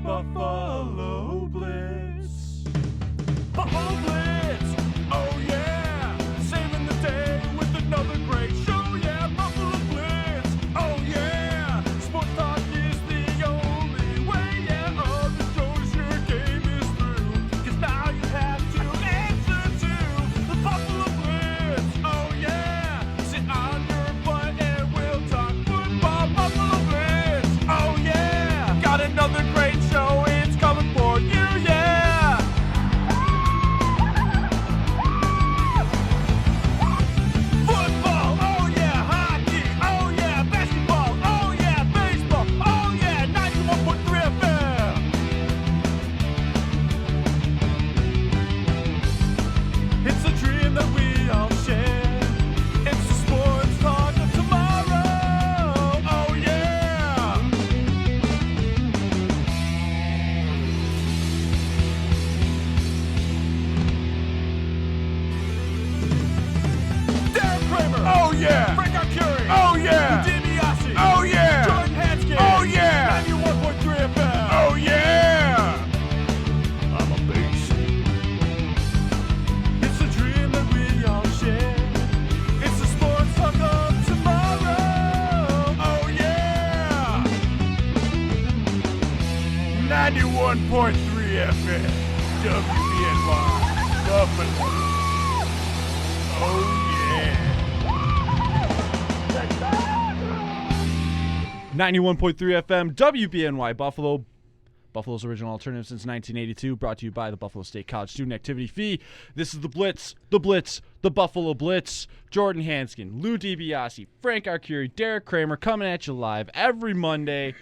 Buffalo Blitz. Buffalo Blitz! Oh yeah! Saving the day with another great show, yeah! Buffalo Blitz! Oh yeah! Sports talk is the only way, yeah! Oh, the show's your game is through. Cause now you have to answer to the Buffalo Blitz! Oh yeah! Sit on your butt and we'll talk football. Buffalo Blitz! Oh yeah! Got another great show, it's coming for you, yeah! Football, oh yeah, hockey, oh yeah, basketball, oh yeah, baseball, oh yeah, 91.3 FM. It's a dream that we all share. It's the sports talk of tomorrow, oh yeah. Derek Kramer, oh yeah. Frank Arcury, oh yeah. DiBiase, oh yeah. Jordan Hansgen, oh yeah. 91.3 FM, oh yeah. I'm a beast. It's a dream that we all share. It's the sports talk of tomorrow, oh yeah. 91.3 FM, WBNY, Buffalo. Oh yeah. 91.3 FM, WBNY Buffalo. Buffalo's original alternative since 1982, brought to you by the Buffalo State College Student Activity Fee. This is the Blitz, the Buffalo Blitz. Jordan Hansgen, Lou DiBiase, Frank Arcury, Derek Kramer coming at you live every Monday.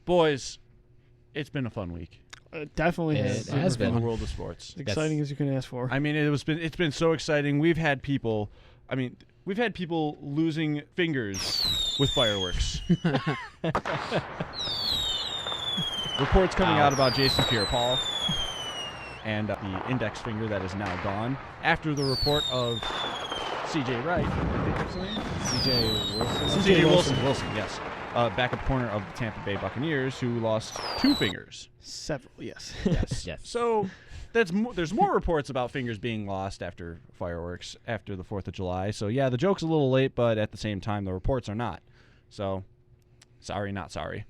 Boys, it's been a fun week Definitely It has. has in the been. world of sports. As exciting as you can ask for. I mean, it's been so exciting. We've had people losing fingers with fireworks. Reports coming out about Jason Pierre-Paul and the index finger that is now gone after the report of C.J. Wright. I think that's the name? C.J. Wilson, yes. Backup corner of the Tampa Bay Buccaneers who lost 2 fingers. Several, yes. Yes. Yes. So there's more reports about fingers being lost after fireworks after the 4th of July. So yeah, the joke's a little late, but at the same time the reports are not. So sorry, not sorry.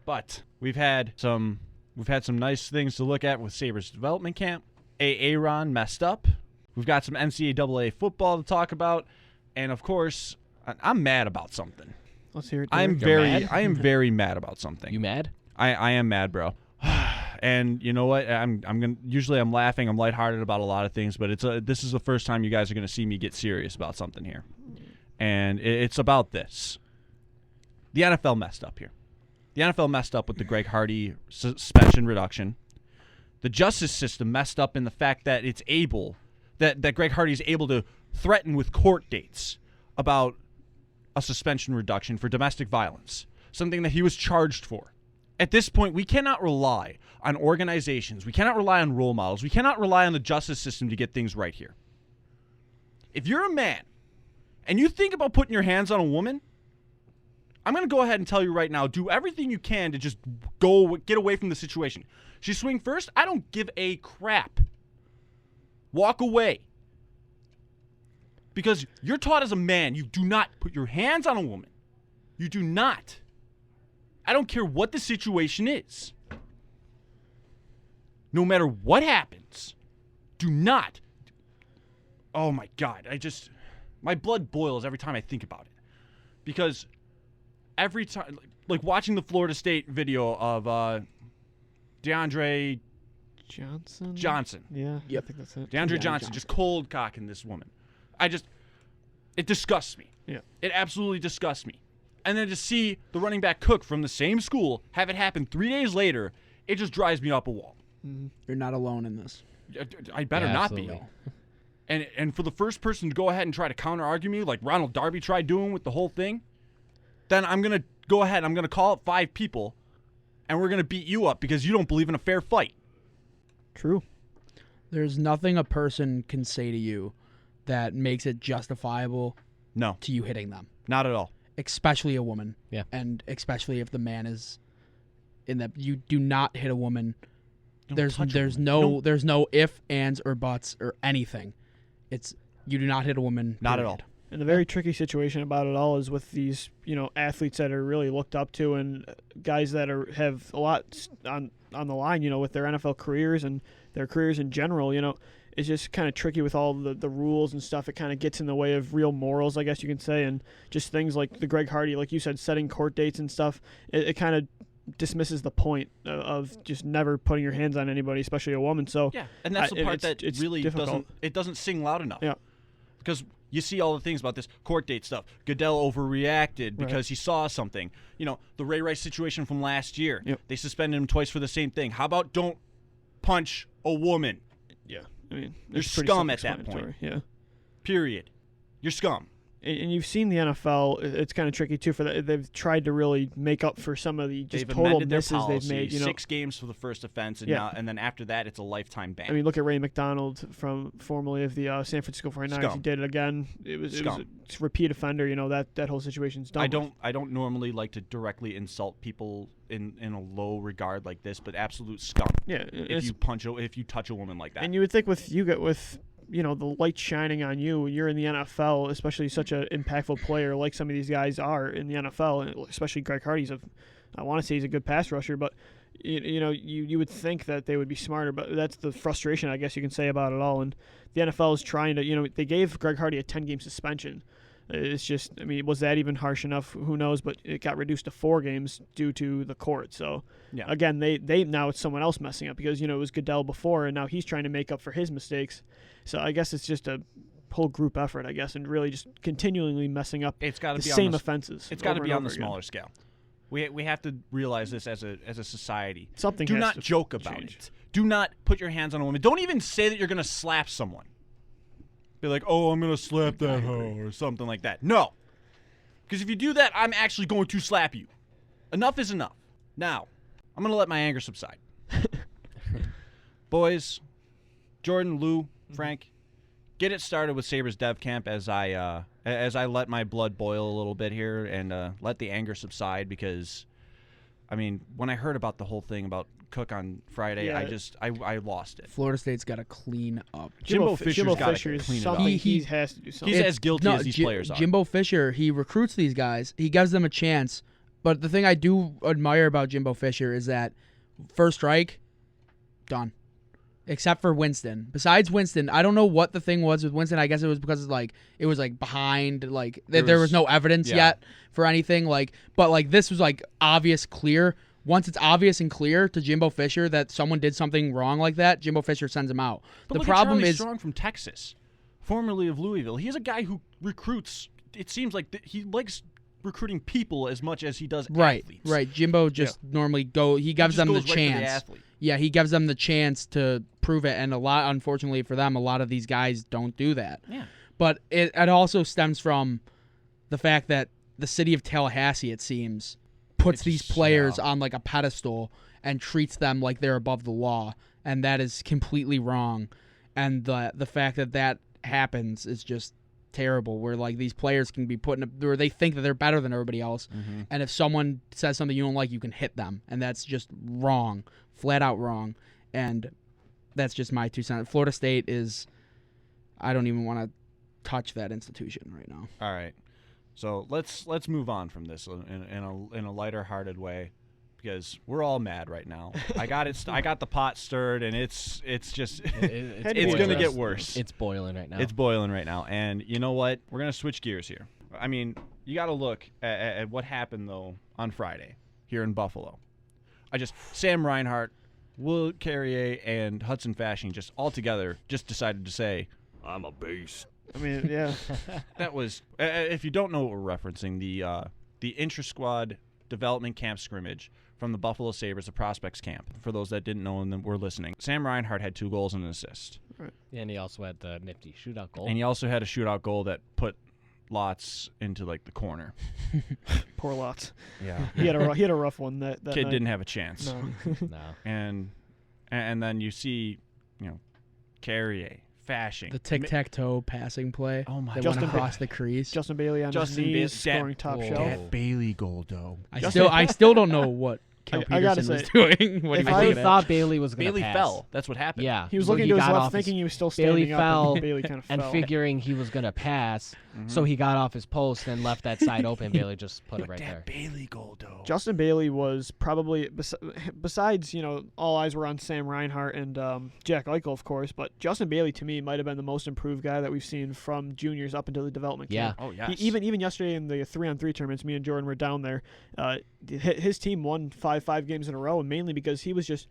But we've had some nice things to look at with Sabres development camp. Aaron messed up. We've got some NCAA football to talk about, and of course, I'm mad about something. Let's hear it. I am Derek. very mad about something. You mad? I am mad, bro. And you know what? Usually I'm laughing, I'm lighthearted about a lot of things, but this is the first time you guys are going to see me get serious about something here. And it's about this. The NFL messed up here. The NFL messed up with the Greg Hardy suspension reduction. The justice system messed up in the fact that that Greg Hardy is able to threaten with court dates about a suspension reduction for domestic violence, something that he was charged for. At this point, we cannot rely on organizations. We cannot rely on role models. We cannot rely on the justice system to get things right here. If you're a man and you think about putting your hands on a woman, I'm going to go ahead and tell you right now, do everything you can to just get away from the situation. She swing first, I don't give a crap. Walk away. Because you're taught as a man, you do not put your hands on a woman. You do not. I don't care what the situation is. No matter what happens, do not. Oh my God, my blood boils every time I think about it. Because every time, like watching the Florida State video of DeAndre Johnson. Yeah, I think that's it. DeAndre Johnson just cold cocking this woman. It disgusts me. Yeah. It absolutely disgusts me. And then to see the running back Cook from the same school have it happen 3 days later, it just drives me up a wall. You're not alone in this. I better Yeah, not absolutely. be. And for the first person to go ahead and try to counter-argue me like Ronald Darby tried doing with the whole thing, then I'm going to go ahead, I'm going to call up 5 people, and we're going to beat you up because you don't believe in a fair fight. True. There's nothing a person can say to you that makes it justifiable No, to you hitting them, not at all. especially a woman. Yeah. And especially if the man is in that you do not hit a woman. Don't There's touch a woman. there's no if, ands, or buts or anything. It's you do not hit a woman. Not at period. all. And the very tricky situation about it all is with these, athletes that are really looked up to and guys that have a lot on the line, with their NFL careers and their careers in general, it's just kind of tricky with all the rules and stuff. It kind of gets in the way of real morals, I guess you can say, and just things like the Greg Hardy, like you said, setting court dates and stuff. It kind of dismisses the point of just never putting your hands on anybody, especially a woman. So Yeah, and that's the part that it's really difficult. doesn't sing loud enough. Yeah. Because you see all the things about this court date stuff. Goodell overreacted because he saw something. The Ray Rice situation from last year. Yep. They suspended him twice for the same thing. How about don't punch a woman? Yeah, I mean, You're it's pretty scum at that point. self-explanatory. Yeah. Period. You're scum. And you've seen the NFL. It's kind of tricky too for that. They've tried to really make up for some of the just They've total amended their misses policy. they've made. 6 games for the first offense, and Yeah. and then after that, it's a lifetime ban. I mean, look at Ray McDonald from formerly of the San Francisco 49ers. Scum. He did it again. It was Scum. a repeat offender. That whole situation's done. I don't normally like to directly insult people in a low regard like this, but absolute scum. Yeah, If you touch a woman like that. and you would think with the light shining on you, you're in the NFL, especially such an impactful player like some of these guys are in the NFL, and especially Greg Hardy's I want to say he's a good pass rusher, but you would think that they would be smarter, but that's the frustration, I guess you can say, about it all. And the NFL is trying to, they gave Greg Hardy a 10-game suspension. It's just, I mean, was that even harsh enough? Who knows? But it got reduced to 4 games due to the court. So, Yeah. again, they now it's someone else messing up because, it was Goodell before, and now he's trying to make up for his mistakes. So I guess it's just a whole group effort, I guess, and really just continually messing up It's got to the be same on the, offenses. It's got to over be and on the over again. smaller scale. We have to realize this as a society. Something Do has not to joke about change. it. Do not put your hands on a woman. Don't even say that you're going to slap someone. Be like, oh, I'm going to slap that hoe or something like that. No. Because if you do that, I'm actually going to slap you. Enough is enough. Now, I'm going to let my anger subside. Boys, Jordan, Lou, Frank, get it started with Sabres Dev Camp as I let my blood boil a little bit here and let the anger subside because, I mean, when I heard about the whole thing about Cook on Friday, Yeah. I lost it. Florida State's got to clean up. Jimbo Fisher's Jimbo gotta Fisher is clean it something up. he has to do something. He's as guilty as these players are. Jimbo Fisher, he recruits these guys. He gives them a chance. But the thing I do admire about Jimbo Fisher is that first strike, done. Except for Winston. Besides Winston, I don't know what the thing was with Winston. I guess it was because it was behind, there was no evidence yet for anything. But this was obvious, clear. Once it's obvious and clear to Jimbo Fisher that someone did something wrong like that, Jimbo Fisher sends him out. But the look problem at Charlie is Strong from Texas, formerly of Louisville. He's a guy who recruits. It seems like he likes recruiting people as much as he does athletes. Right. Jimbo just normally he gives them the goes right to the chance. athlete. Yeah, he gives them the chance to prove it, and unfortunately for them, a lot of these guys don't do that. Yeah. But it also stems from the fact that the city of Tallahassee, it seems, puts these players on a pedestal and treats them like they're above the law, and that is completely wrong. And the fact that happens is just terrible, where these players can be where they think that they're better than everybody else, and if someone says something you don't like, you can hit them, and that's just wrong, flat out wrong. And that's just my 2 cents. Florida State is, I don't even want to touch that institution right now. All right. So let's move on from this in a lighter-hearted way, because we're all mad right now. I got the pot stirred, and it's just it's gonna get worse. It's boiling right now. It's boiling right now, and you know what? We're gonna switch gears here. I mean, you got to look at what happened though on Friday here in Buffalo. Sam Reinhart, Will Carrier, and Hudson Fasching just all together just decided to say, "I'm a beast." I mean, yeah. That was, if you don't know what we're referencing, the intra-squad development camp scrimmage from the Buffalo Sabres, the prospects camp. For those that didn't know and were listening, Sam Reinhart had 2 goals and an assist. And he also had the nifty shootout goal. And he also had a shootout goal that put Lots into the corner. Poor Lots. Yeah. He had a rough one that Kid night. didn't have a chance. No. No. And then you see, Carrier, Fasching. The tic-tac-toe passing play Oh my that Justin went across the crease. Justin Bailey on Justin his knees, Bailey- scoring top Whoa. shelf. That Bailey goal, though. I still don't know what Cal I gotta Peterson was say, doing. What if he was I I looking at. thought Bailey was going to Bailey pass. fell. That's what happened. Yeah. He was So looking to his got left, off his- thinking he was still Bailey standing up, fell and Bailey kind of and fell. figuring he was going to pass, so he got off his post and left that side open. Bailey just put it right there. Bailey goal, though. Justin Bailey was probably, besides, all eyes were on Sam Reinhart and Jack Eichel, of course, but Justin Bailey, to me, might have been the most improved guy that we've seen from juniors up until the development camp. Oh, yes. Even yesterday in the 3-on-3 tournaments, me and Jordan were down there. His team won five games in a row, and mainly because he was just,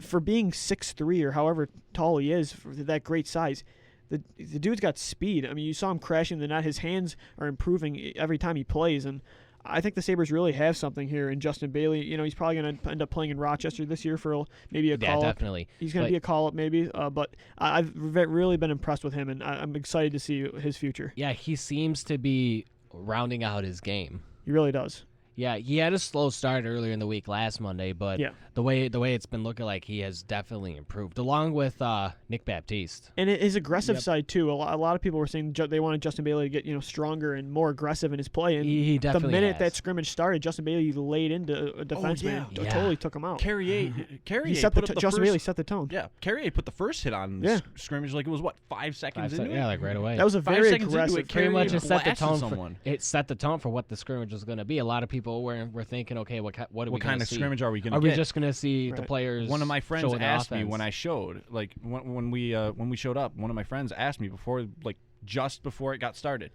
for being 6'3" or however tall he is, for that great size, the dude's got speed. I mean, you saw him crashing the net. His hands are improving every time he plays, and I think the Sabres really have something here in Justin Bailey. He's probably going to end up playing in Rochester this year for maybe a call-up. Yeah, definitely. He's going to be a call-up maybe, but I've really been impressed with him, and I'm excited to see his future. Yeah, he seems to be rounding out his game. He really does. Yeah, he had a slow start earlier in the week last Monday, but Yeah. the way it's been looking like he has definitely improved, along with Nick Baptiste. And his aggressive side, too. A lot of people were saying they wanted Justin Bailey to get stronger and more aggressive in his play. And He definitely the minute has. that scrimmage started, Justin Bailey laid into a defenseman. yeah. Totally took him out. Carrier He set the put up the Justin first, Bailey set the tone. Yeah, Carrier put the first hit on the scrimmage like it was, 5 seconds into it? Yeah, like right away. That was a 5 very seconds into aggressive. it, pretty much Carrier it set the blasted tone someone. for it set the tone for what the scrimmage was going to be. A lot of people were thinking, okay, what are we What gonna kind of see? scrimmage are we going to Are get? we just going to see the Right. players? One of my friends showing their asked me offense? when I showed, like when we showed up. One of my friends asked me before, just before it got started,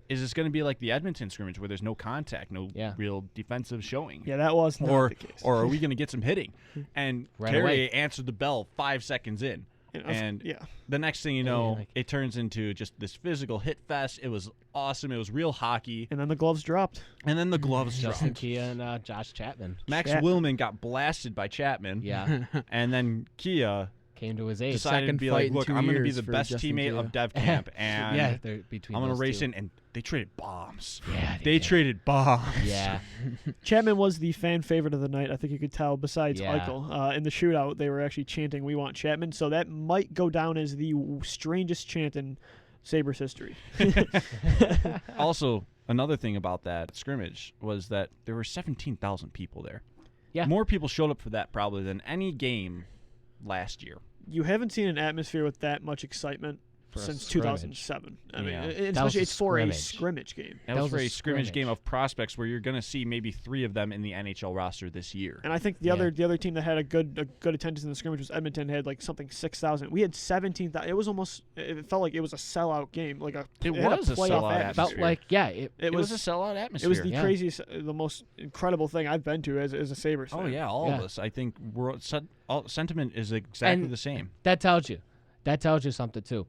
is this going to be like the Edmonton scrimmage where there's no contact, no real defensive showing? Yeah, that was not Or the case. or are we going to get some hitting? And Right Carrier away. answered the bell 5 seconds in. And yeah. the next thing you know, like- it turns into just this physical hit fest. It was awesome. It was real hockey. And then the gloves dropped. And then the gloves Justin dropped. Kia and Josh Chapman. Max Chapman. Willman got blasted by Chapman. Yeah, And then Kia came to his aid. decided to second be fight like, in look, 2 I'm going to be years the for best Justin teammate Kia. of Dev Camp. And Yeah, they're between I'm going to those race two. in. And they traded bombs. Yeah, They did. traded bombs. Yeah, Chapman was the fan favorite of the night. I think you could tell. Besides Yeah. Eichel, in the shootout, they were actually chanting, "We want Chapman." So that might go down as the strangest chant in Sabres history. Also, another thing about that scrimmage was that there were 17,000 people there. Yeah. More people showed up for that probably than any game last year. You haven't seen an atmosphere with that much excitement For a since scrimmage. 2007. I Yeah. mean, That was especially a it's for a scrimmage. scrimmage game. That That was was for a a scrimmage game scrimmage. of prospects where you're going to see maybe 3 of them in the NHL roster this year. And I think the Yeah. other team that had a good attendance in the scrimmage was Edmonton. Had like something 6,000. We had 17,000. It was almost. It felt like it was a sellout game. Like It had was a playoff sellout atmosphere. felt like It was a sellout atmosphere. It was the Yeah. craziest, the most incredible thing I've been to as a Sabres fan. Oh, yeah, all of Yeah. us. I think sentiment is exactly And the same. that tells you something too.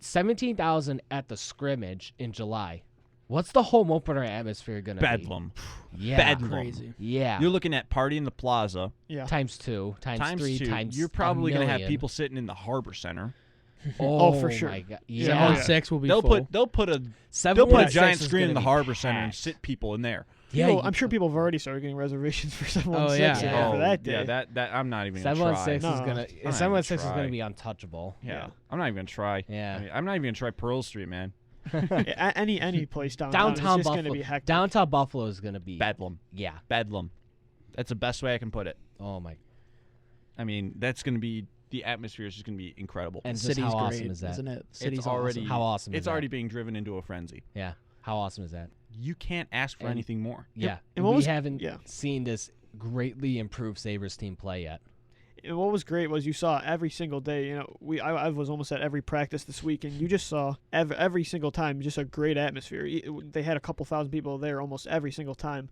17,000 at the scrimmage in July. What's the home opener atmosphere gonna Bedlam. be? Yeah, Bedlam. Crazy. Yeah, You're looking at Party in the Plaza. Yeah. times 2, times 3, 2. times. You're probably going to have people sitting in the Harbor Center. Oh, for sure. My God. Yeah. Yeah, 716 will be They'll full. put a 716 giant is screen in gonna the be Harbor Center and packed. sit people in there. People, I'm sure people have already started getting reservations for 716 yeah. for that day. Yeah, that I'm not even going to try. 716 is No. gonna. I'm not even 716 is try. gonna be untouchable. Yeah. I'm not even going to try. Yeah. I mean, I'm not even going to try Pearl Street, man. Yeah, any place downtown is Downtown just going to Buffalo. be hectic. Downtown Buffalo is gonna be. Bedlam. Yeah. Bedlam. That's the best way I can put it. Oh my. I mean, that's going to be the atmosphere is just going to be incredible. And just City's how great, awesome is that? isn't it? City's already- awesome. How awesome is It's that? already being driven into a frenzy. Yeah. How awesome is that? You can't ask for And- anything more. Yeah. And what we was- haven't yeah. seen this greatly improved Sabres team play yet. And what was great was you saw every single day. I was almost at every practice this week, and you just saw every single time just a great atmosphere. They had a couple thousand people there almost every single time.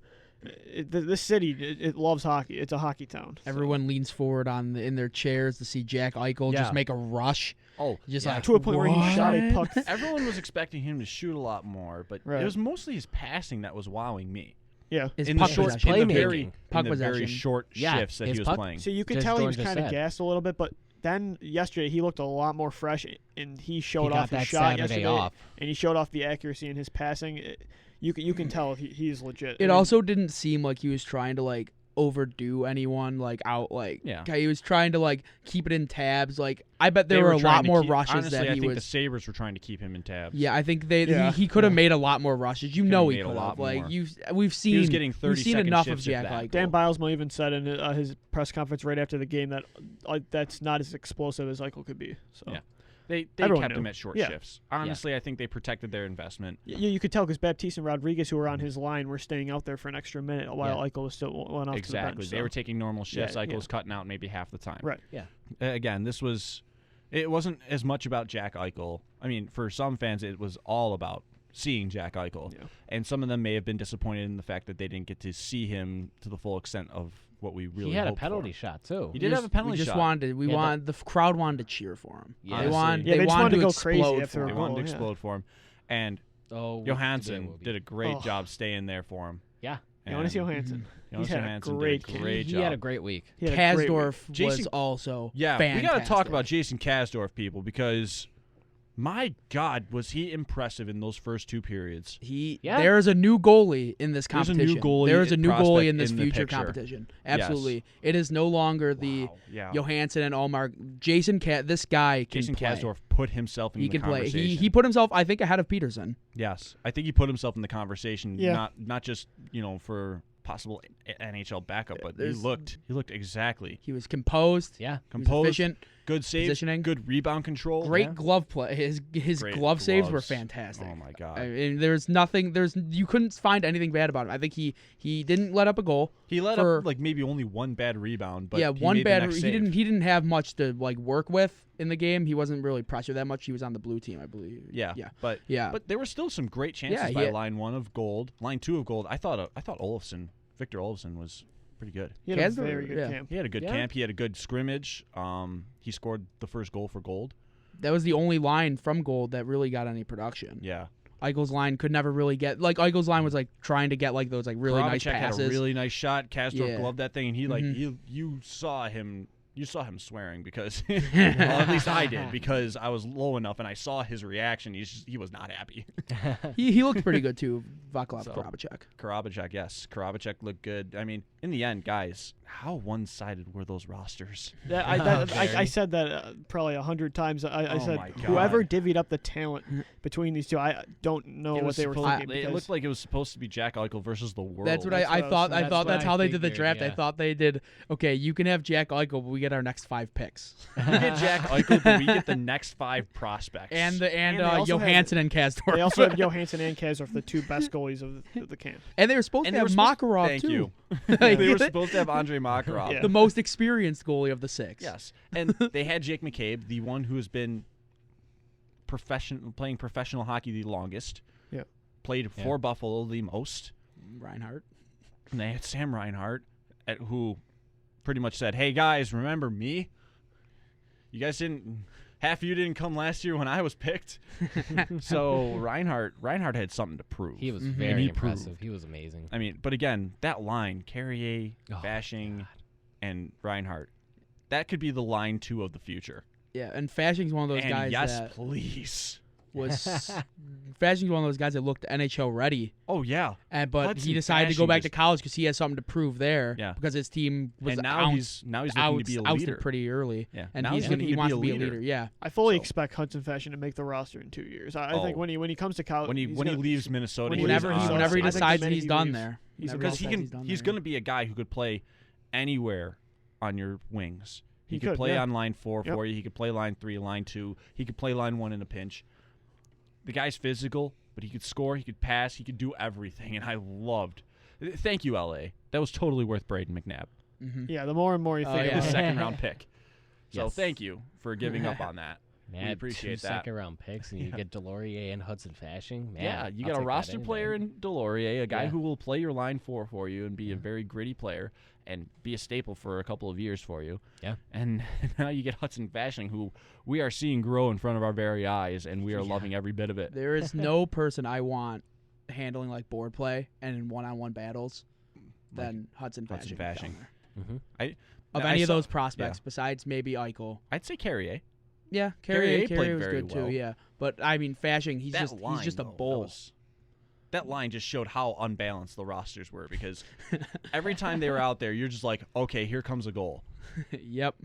This city, it loves hockey. It's a hockey town. So. Everyone leans forward in their chairs to see Jack Eichel Yeah. just make a rush. Oh, Just yeah. like to a point where he shot a what? puck. Everyone was expecting him to shoot a lot more, but Right. it was mostly his passing that was wowing me. Yeah. His In the puck short, possession. in the Playmaking. very, Puck in the very possession. short Yeah, shifts that his he was puck- playing. So you could Just tell he was Jordan just kind of said. gassed a little bit, but then yesterday he looked a lot more fresh, and he showed He got off his that shot Saturday yesterday, off. and he showed off the accuracy in his passing. You can tell he's legit. I It mean, also didn't seem like he was trying to like overdo anyone like out. Like Yeah. he was trying to like keep it in tabs. Like I bet there They were a trying lot to more keep- rushes honestly, that I he think was. the Sabres were trying to keep him in tabs. Yeah, I think Yeah. he could have made a lot more rushes. You Could've know he made a could lot have. Like more. we've seen He was getting we've seen 30-second enough of shifts, if Jack that. Eichel. Dan Bilesma even said in his press conference right after the game that that's not as explosive as Eichel could be. So Yeah. They Everyone kept knew. him at short Yeah. shifts. Honestly, I think they protected their investment. you could tell because Baptiste and Rodriguez, who were on his line, were staying out there for an extra minute while Eichel was still went off to the Exactly. bench. They were taking normal shifts. Yeah, Eichel was yeah. cutting out maybe half the time. Right. Again, it wasn't as much about Jack Eichel. I mean, for some fans, it was all about seeing Jack Eichel. Yeah. And some of them may have been disappointed in the fact that they didn't get to see him to the full extent of what we really He had a hoped penalty for. shot too. He did have a penalty We just shot. wanted the crowd wanted to cheer for him. Yeah. They Honestly. wanted Yeah, they just wanted to go explode crazy for after him. They a wanted to goal, yeah. explode for him. And Oh, Johansson did a great Oh. job staying there for him. Yeah. Jonas And Johansson. Jonas He's had a Johansson great did a game. great He job. had a great week. He had a great week. Kasdorf was Jason- also Yeah, fantastic. we got to talk about Jason Kasdorf, people, because my God, was he impressive in those first two periods. Yeah. There is a new goalie in this There's a competition. new goalie There is a new prospect goalie in this in the future picture. competition. Absolutely. It is no longer the Wow, yeah. Johansson and Allmark. this guy can Jason play. Kasdorf put himself in He the can play. conversation. He put himself, I think, ahead of Peterson. Yes, I think he put himself in the conversation. Yeah. Not just for possible NHL backup, but he There's- looked exactly He was composed. Yeah. He was composed, efficient. good saves, positioning. good rebound control. Great Yeah. glove play. His Great glove saves were gloves. fantastic. Oh my God. I mean, you couldn't find anything bad about him. I think he didn't let up a goal. He let for- up like maybe only one bad rebound, but yeah, he one made the bad. next He save. didn't have much to like work with in the game. He wasn't really pressured that much. He was on the blue team, I believe. Yeah, yeah, but yeah. but there were still some great chances Yeah, by yeah. line one of gold, line two of gold. I thought Victor Olofsson was pretty good. He had a Kasdorf, very good yeah. camp. He had a good Yeah. camp. He had a good scrimmage. He scored the first goal for gold. That was the only line from gold that really got any production. Yeah, Eichel's line could never really get Eichel's line was like trying to get like those like really nice Korovicek passes. had a really nice shot. Kasdorf Yeah. gloved that thing, and he Mhm. you saw him swearing because well, at least I did because I was low enough and I saw his reaction. He was not happy. he looked pretty good too. Vaclav So- Korovicek. Korovicek, yes, Korovicek looked good. I mean, in the end, guys, how one-sided were those rosters? I said that probably 100 times. I Oh said my God. whoever divvied up the talent between these two, I don't know It what was they were supposed- thinking. It because looked like it was supposed to be Jack Eichel versus the world. That's what That's I what I thought. was- I that's thought what that's I how they did the figured, draft. I yeah. thought they did. Okay, you can have Jack Eichel, but we get our next 5 picks. We get Jack Eichel, but we get the next 5 prospects. and And they also had- Johansson and Kasdorf. they also have Johansson and Kasdorf, the two best goalies of the camp. and they were supposed And to they have were supposed- Makarov Thank too. you. Like, They were supposed to have Andrei Makarov. Yeah. the most experienced goalie of the 6. Yes, and they had Jake McCabe, the one who has been playing professional hockey the longest. Yeah. Played for Buffalo the most. Reinhardt. And they had Sam Reinhart, who pretty much said, "Hey guys, remember me? You guys didn't. Half of you didn't come last year when I was picked." So Reinhart had something to prove. He was Mhm. very And he impressive. proved. He was amazing. I mean, but again, that line, Carrier, Oh, Bashing, God. and Reinhart, that could be the line 2 of the future. Yeah, and Fashing's one of those And guys yes, that please. was Fashing's one of those guys that looked NHL ready, Oh yeah. but Hudson he decided to go Fasching back is- to college because he has something to prove there. Yeah. Because his team was And now he's looking to be a ousted leader. pretty early. Yeah. And Now he's looking he to wants be to be a a leader. Yeah. I fully So- expect Hudson Fashion to make the roster in 2 years. I Oh. think when he comes to college, when he leaves Minnesota, when he Whenever is he on whenever he I think the decides minute he's he done leaves, there. he's Whenever because decides done he's there, going to be a guy who could play anywhere on your wings. He He could could, play yeah. on line 4 Yep. for you. He could play line 3, line 2. He could play line 1 in a pinch. The guy's physical, but he could score. He could pass. He could do everything, and I loved. Thank you, LA. That was totally worth Braden McNabb, Mhm. Yeah, the more and more you Oh, think yeah. the about it. second round pick. So Yes. thank you for giving up on that. Man, We appreciate 2 that. second-round picks, and you get Delorier and Hudson Fasching. Man, Yeah, you I'll got a take that roster any player day. in Delorier, a guy Yeah. who will play your line 4 for you and be a very gritty player and be a staple for a couple of years for you. Yeah. And now you get Hudson Fasching, who we are seeing grow in front of our very eyes, and we are Yeah. loving every bit of it. There is no person I want handling like board play and in one-on-one battles than Hudson Hudson Fasching. down Fasching. there. Mhm. Of I any of saw- those prospects, besides maybe Eichel. I'd say Carrier. Yeah, Carrier Carrier played was very good well. too. Yeah, but I mean, Fasching, he's That just line, a though, bull. that line just showed how unbalanced the rosters were because every time they were out there, you're just like, okay, here comes a goal. Yep.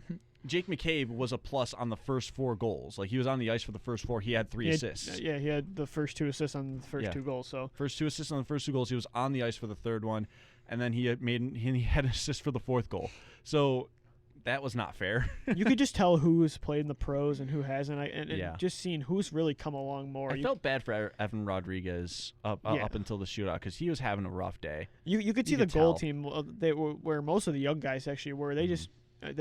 Jake McCabe was a plus on the first 4 goals. Like, he was on the ice for the first 4. He had 3 assists. Yeah, he had the first 2 assists on the first 2 goals. So first 2 assists on the first 2 goals. He was on the ice for the third one, and then he had an assist for the 4th goal. So that was not fair. you could just tell who's played in the pros and who hasn't, and just seeing who's really come along more. I felt bad for Evan Rodriguez up until the shootout because he was having a rough day. You could see the goal team where most of the young guys actually were. They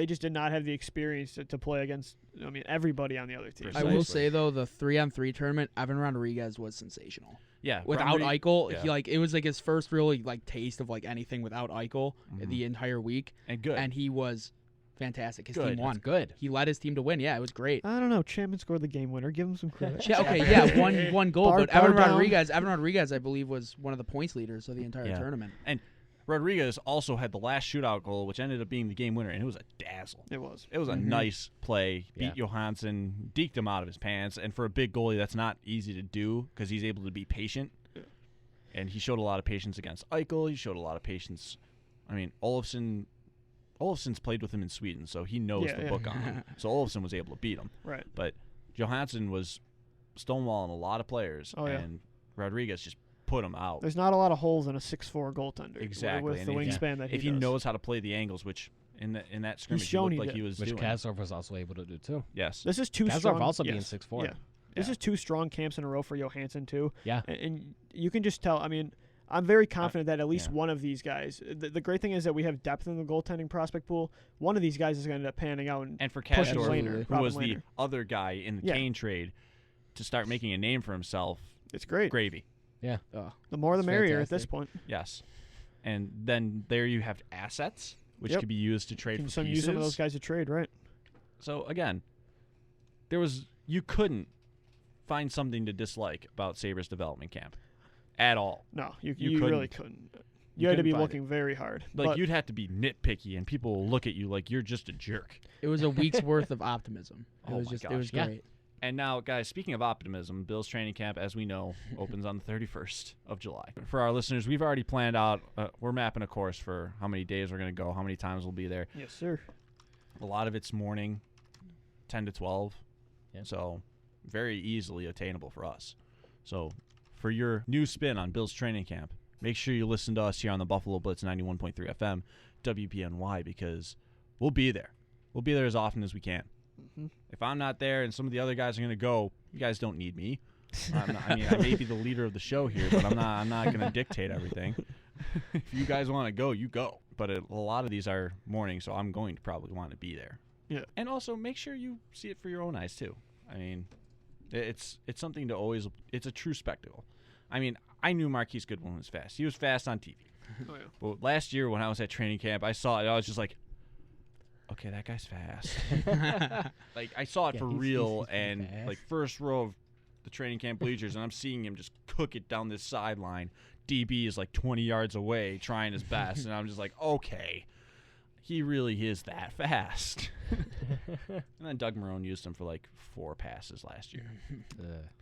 just did not have the experience to play against. I mean, everybody on the other team. I will say though, the 3-on-3 tournament, Evan Rodriguez was sensational. Yeah, without Eichel, he it was like his first really taste of anything without Eichel the entire week, and good, and he was fantastic. His team won. That's good. He led his team to win. Yeah, it was great. I don't know. Chapman scored the game winner. Give him some credit. One goal. But Evan Rodriguez, I believe, was one of the points leaders of the entire tournament. And Rodriguez also had the last shootout goal, which ended up being the game winner, and it was a dazzle. It was. It was a nice play. Beat Johansson, deked him out of his pants, and for a big goalie, that's not easy to do because he's able to be patient. Yeah. And he showed a lot of patience against Eichel. He showed a lot of patience. I mean, Olofsson's played with him in Sweden, so he knows the book on him. So Olofsson was able to beat him. Right. But Johansson was stonewalling a lot of players, and Rodriguez just put him out. There's not a lot of holes in a 6'4" goaltender. Exactly. With the wingspan that he if does. he knows how to play the angles, which in that scrimmage he looked like he was doing. Which Kasparov was also able to do too. Yes. This is two strong. Kasparov also being 6'4". Yeah. This is 2 strong camps in a row for Johansson too. Yeah. And you can just tell. I mean, I'm very confident that at least one of these guys. The great thing is that we have depth in the goaltending prospect pool. One of these guys is going to end up panning out. And for Kasparov, who was the other guy in the Kane trade, to start making a name for himself, it's great. Gravy. Yeah. The more the merrier at this point. Yes. And then there you have assets, which could be used to trade for pieces. Use some of those guys to trade, right? So, again, you couldn't find something to dislike about Sabres development camp at all. No, you really couldn't. You had to be looking very hard. Like, you'd have to be nitpicky, and people will look at you like you're just a jerk. It was a week's worth of optimism. It was great. And now, guys, speaking of optimism, Bills training camp, as we know, opens on the 31st of July. For our listeners, we've already planned out, we're mapping a course for how many days we're going to go, how many times we'll be there. Yes, sir. A lot of it's morning, 10 to 12. Yeah. So very easily attainable for us. So for your new spin on Bills training camp, make sure you listen to us here on the Buffalo Blitz 91.3 FM, WBNY, because we'll be there. We'll be there as often as we can. Mm-hmm. If I'm not there and some of the other guys are going to go, you guys don't need me. I may be the leader of the show here, but I'm not going to dictate everything. If you guys want to go, you go. But a lot of these are morning, so I'm going to probably want to be there. Yeah. And also make sure you see it for your own eyes too. I mean, it's something to always. It's a true spectacle. I mean, I knew Marquise Goodwin was fast. He was fast on TV. Oh, yeah. But last year when I was at training camp, I saw it. I was just like, okay, that guy's fast. Like, I saw it for real, and fast. like first row of the training camp bleachers, and I'm seeing him just cook it down this sideline. DB is like 20 yards away trying his best, and I'm just like, okay, he really is that fast. And then Doug Marone used him for like 4 passes last year.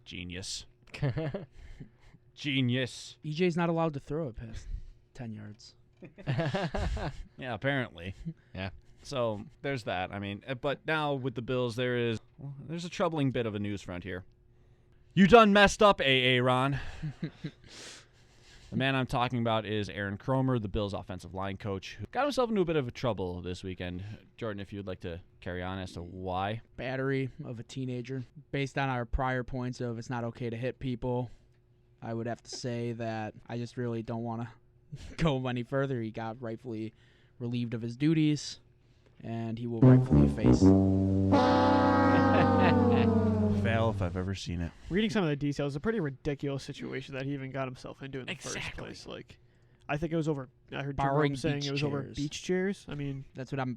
Genius. Genius. EJ's not allowed to throw it past 10 yards. Yeah, apparently. Yeah. So there's that. I mean, but now with the Bills, there's a troubling bit of a news front here. You done messed up, Ron. The man I'm talking about is Aaron Kramer, the Bills' offensive line coach, who got himself into a bit of trouble this weekend. Jordan, if you'd like to carry on as to why. Battery of a teenager. Based on our prior points of it's not okay to hit people, I would have to say that I just really don't want to go any further. He got rightfully relieved of his duties, and he will rightfully face. Fail if I've ever seen it. Reading some of the details, it's a pretty ridiculous situation that he even got himself into in the first place. Like, I think it was over. I heard borrowing saying beach it was chairs. over beach chairs. I mean, That's what I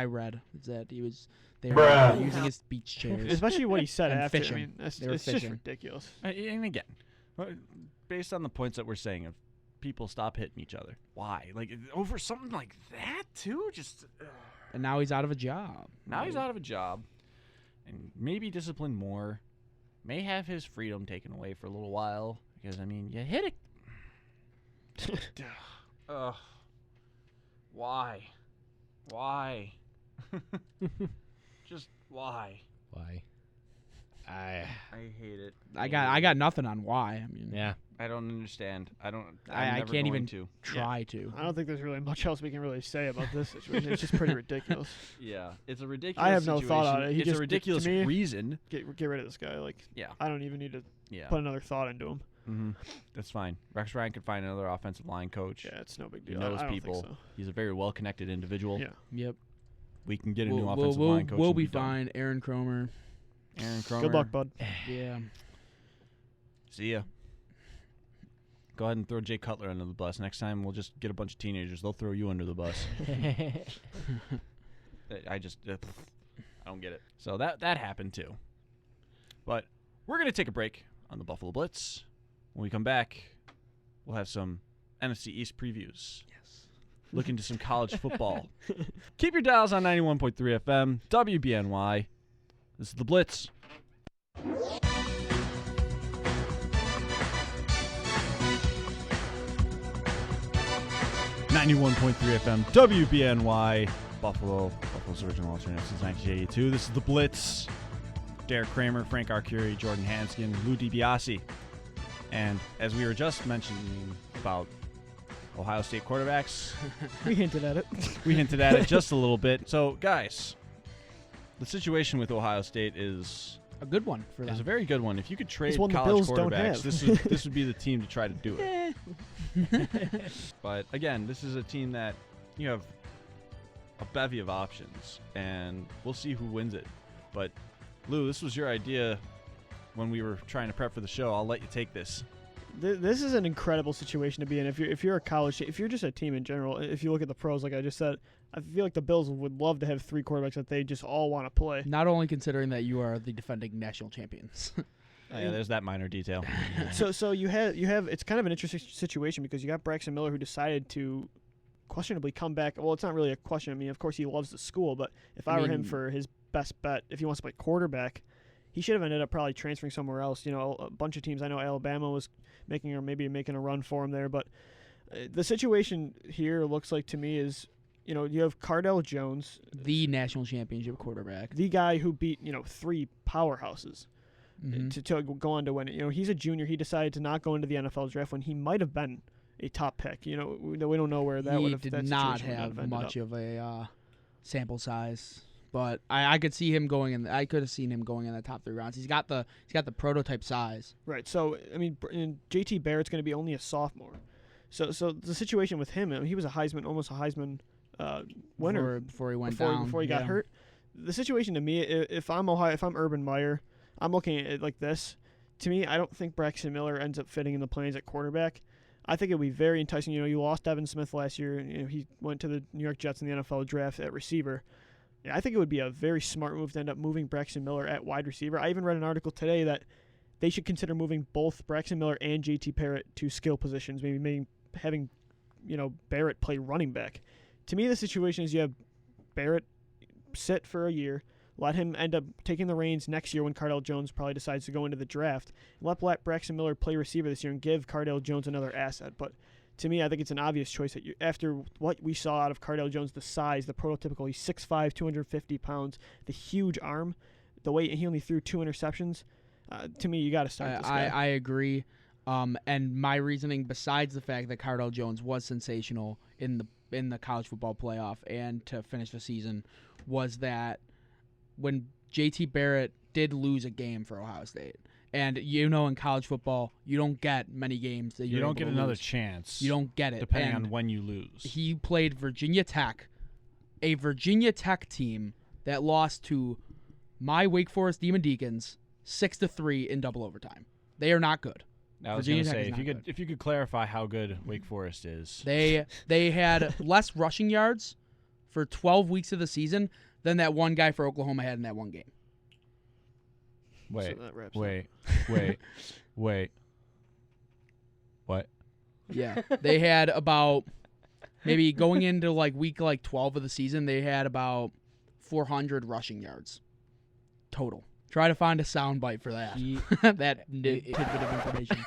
read. Is that they were using his beach chairs. especially what he said And after. fishing. I mean, it's They were just fishing. ridiculous. And again, based on the points that we're saying, if people stop hitting each other, why? Like, over something like that, too? Just. And now he's out of a job. Now he's out of a job, and maybe disciplined more, may have his freedom taken away for a little while. because, I mean, you hit it. Ugh. Why? Why? Just why? Why? I hate it. I got nothing on why. I mean, yeah. I don't understand. I never can't going even to. try to. I don't think there's really much else we can really say about this situation. It's just pretty ridiculous. Yeah, it's a ridiculous I have no situation. thought on it. It's a ridiculous to me, reason. Get rid of this guy. Like, Yeah. I don't even need to Yeah. put another thought into him. Mm-hmm. That's fine. Rex Ryan can find another offensive line coach. Yeah, it's no big He deal. knows I don't people. Think so. He's a very well-connected individual. Yeah. Yep. We can get a new offensive line coach. We'll and be done. fine. Aaron Cromer. Aaron Cromer. Good luck, bud. Yeah. See ya. Go ahead and throw Jay Cutler under the bus. Next time, we'll just get a bunch of teenagers. They'll throw you under the bus. I don't get it. So that happened too. But we're going to take a break on the Buffalo Blitz. When we come back, we'll have some NFC East previews. Yes. Look into some college football. Keep your dials on 91.3 FM, WBNY. This is the Blitz. 91.3 FM, WBNY, Buffalo's original alternative since 1982. This is the Blitz. Derek Kramer, Frank Arcury, Jordan Hansgen, Lou DiBiase. And as we were just mentioning about Ohio State quarterbacks, We hinted at it. we hinted at it just a little bit. So, guys, the situation with Ohio State is A good one for them. a very good one. If you could trade one the college Bills don't quarterbacks, have. this would be the team to try to do it. But again, this is a team that you have a bevy of options, and we'll see who wins it. But Lou, this was your idea when we were trying to prep for the show. I'll let you take this. This is an incredible situation to be in. If you're a college, if you're just a team in general, if you look at the pros, like I just said, I feel like the Bills would love to have three quarterbacks that they just all want to play. Not only considering that you are the defending national champions. Oh, yeah, there's that minor detail. So you have it's kind of an interesting situation because you got Braxton Miller who decided to questionably come back. Well, it's not really a question. I mean, of course he loves the school, but if I were him for his best bet, if he wants to play quarterback, he should have ended up probably transferring somewhere else. You know, a bunch of teams. I know Alabama was making a run for him there, but the situation here looks like to me is, you know, you have Cardale Jones, The national championship quarterback. the guy who beat, you know, three powerhouses. Mhm. To go on to win it. You know, he's a junior. He decided to not go into the NFL draft when he might have been a top pick. You know, we don't know where that would have. He that did not situation would have ended much up. of a sample size, but I could see him going in. I could have seen him going in the top 3 rounds. He's got the prototype size. Right. So I mean, JT Barrett's going to be only a sophomore. So the situation with him, I mean, he was almost a Heisman winner before he went down. before he got hurt. The situation to me, if I'm Urban Meyer, I'm looking at it like this. To me, I don't think Braxton Miller ends up fitting in the plans at quarterback. I think it would be very enticing. You know, you lost Evan Smith last year. You know, he went to the New York Jets in the NFL draft at receiver. Yeah, I think it would be a very smart move to end up moving Braxton Miller at wide receiver. I even read an article today that they should consider moving both Braxton Miller and JT Barrett to skill positions, maybe having, you know, Barrett play running back. To me, the situation is you have Barrett sit for a year, let him end up taking the reins next year when Cardale Jones probably decides to go into the draft, and let Braxton Miller play receiver this year and give Cardale Jones another asset. But to me, I think it's an obvious choice that after what we saw out of Cardale Jones, the size, the prototypical, he's 6'5", 250 pounds, the huge arm, the way he only threw 2 interceptions. To me, you got to start this guy. I agree. And my reasoning, besides the fact that Cardale Jones was sensational in the college football playoff and to finish the season, was that when JT Barrett did lose a game for Ohio State, and you know in college football you don't get many games that You don't get another lose. chance. You don't get it, depending and on when you lose. he played Virginia Tech, a Virginia Tech team that lost to my Wake Forest Demon Deacons 6-3 in double overtime. They are not good. I was Virginia going to Tech say, is not good. if you could clarify how good Wake Forest is. They had less rushing yards for 12 weeks of the season than that one guy for Oklahoma had in that one game. Wait, So that wraps up. wait. What? Yeah, they had about maybe going into week 12 of the season, they had about 400 rushing yards total. Try to find a soundbite for that. That tidbit of information.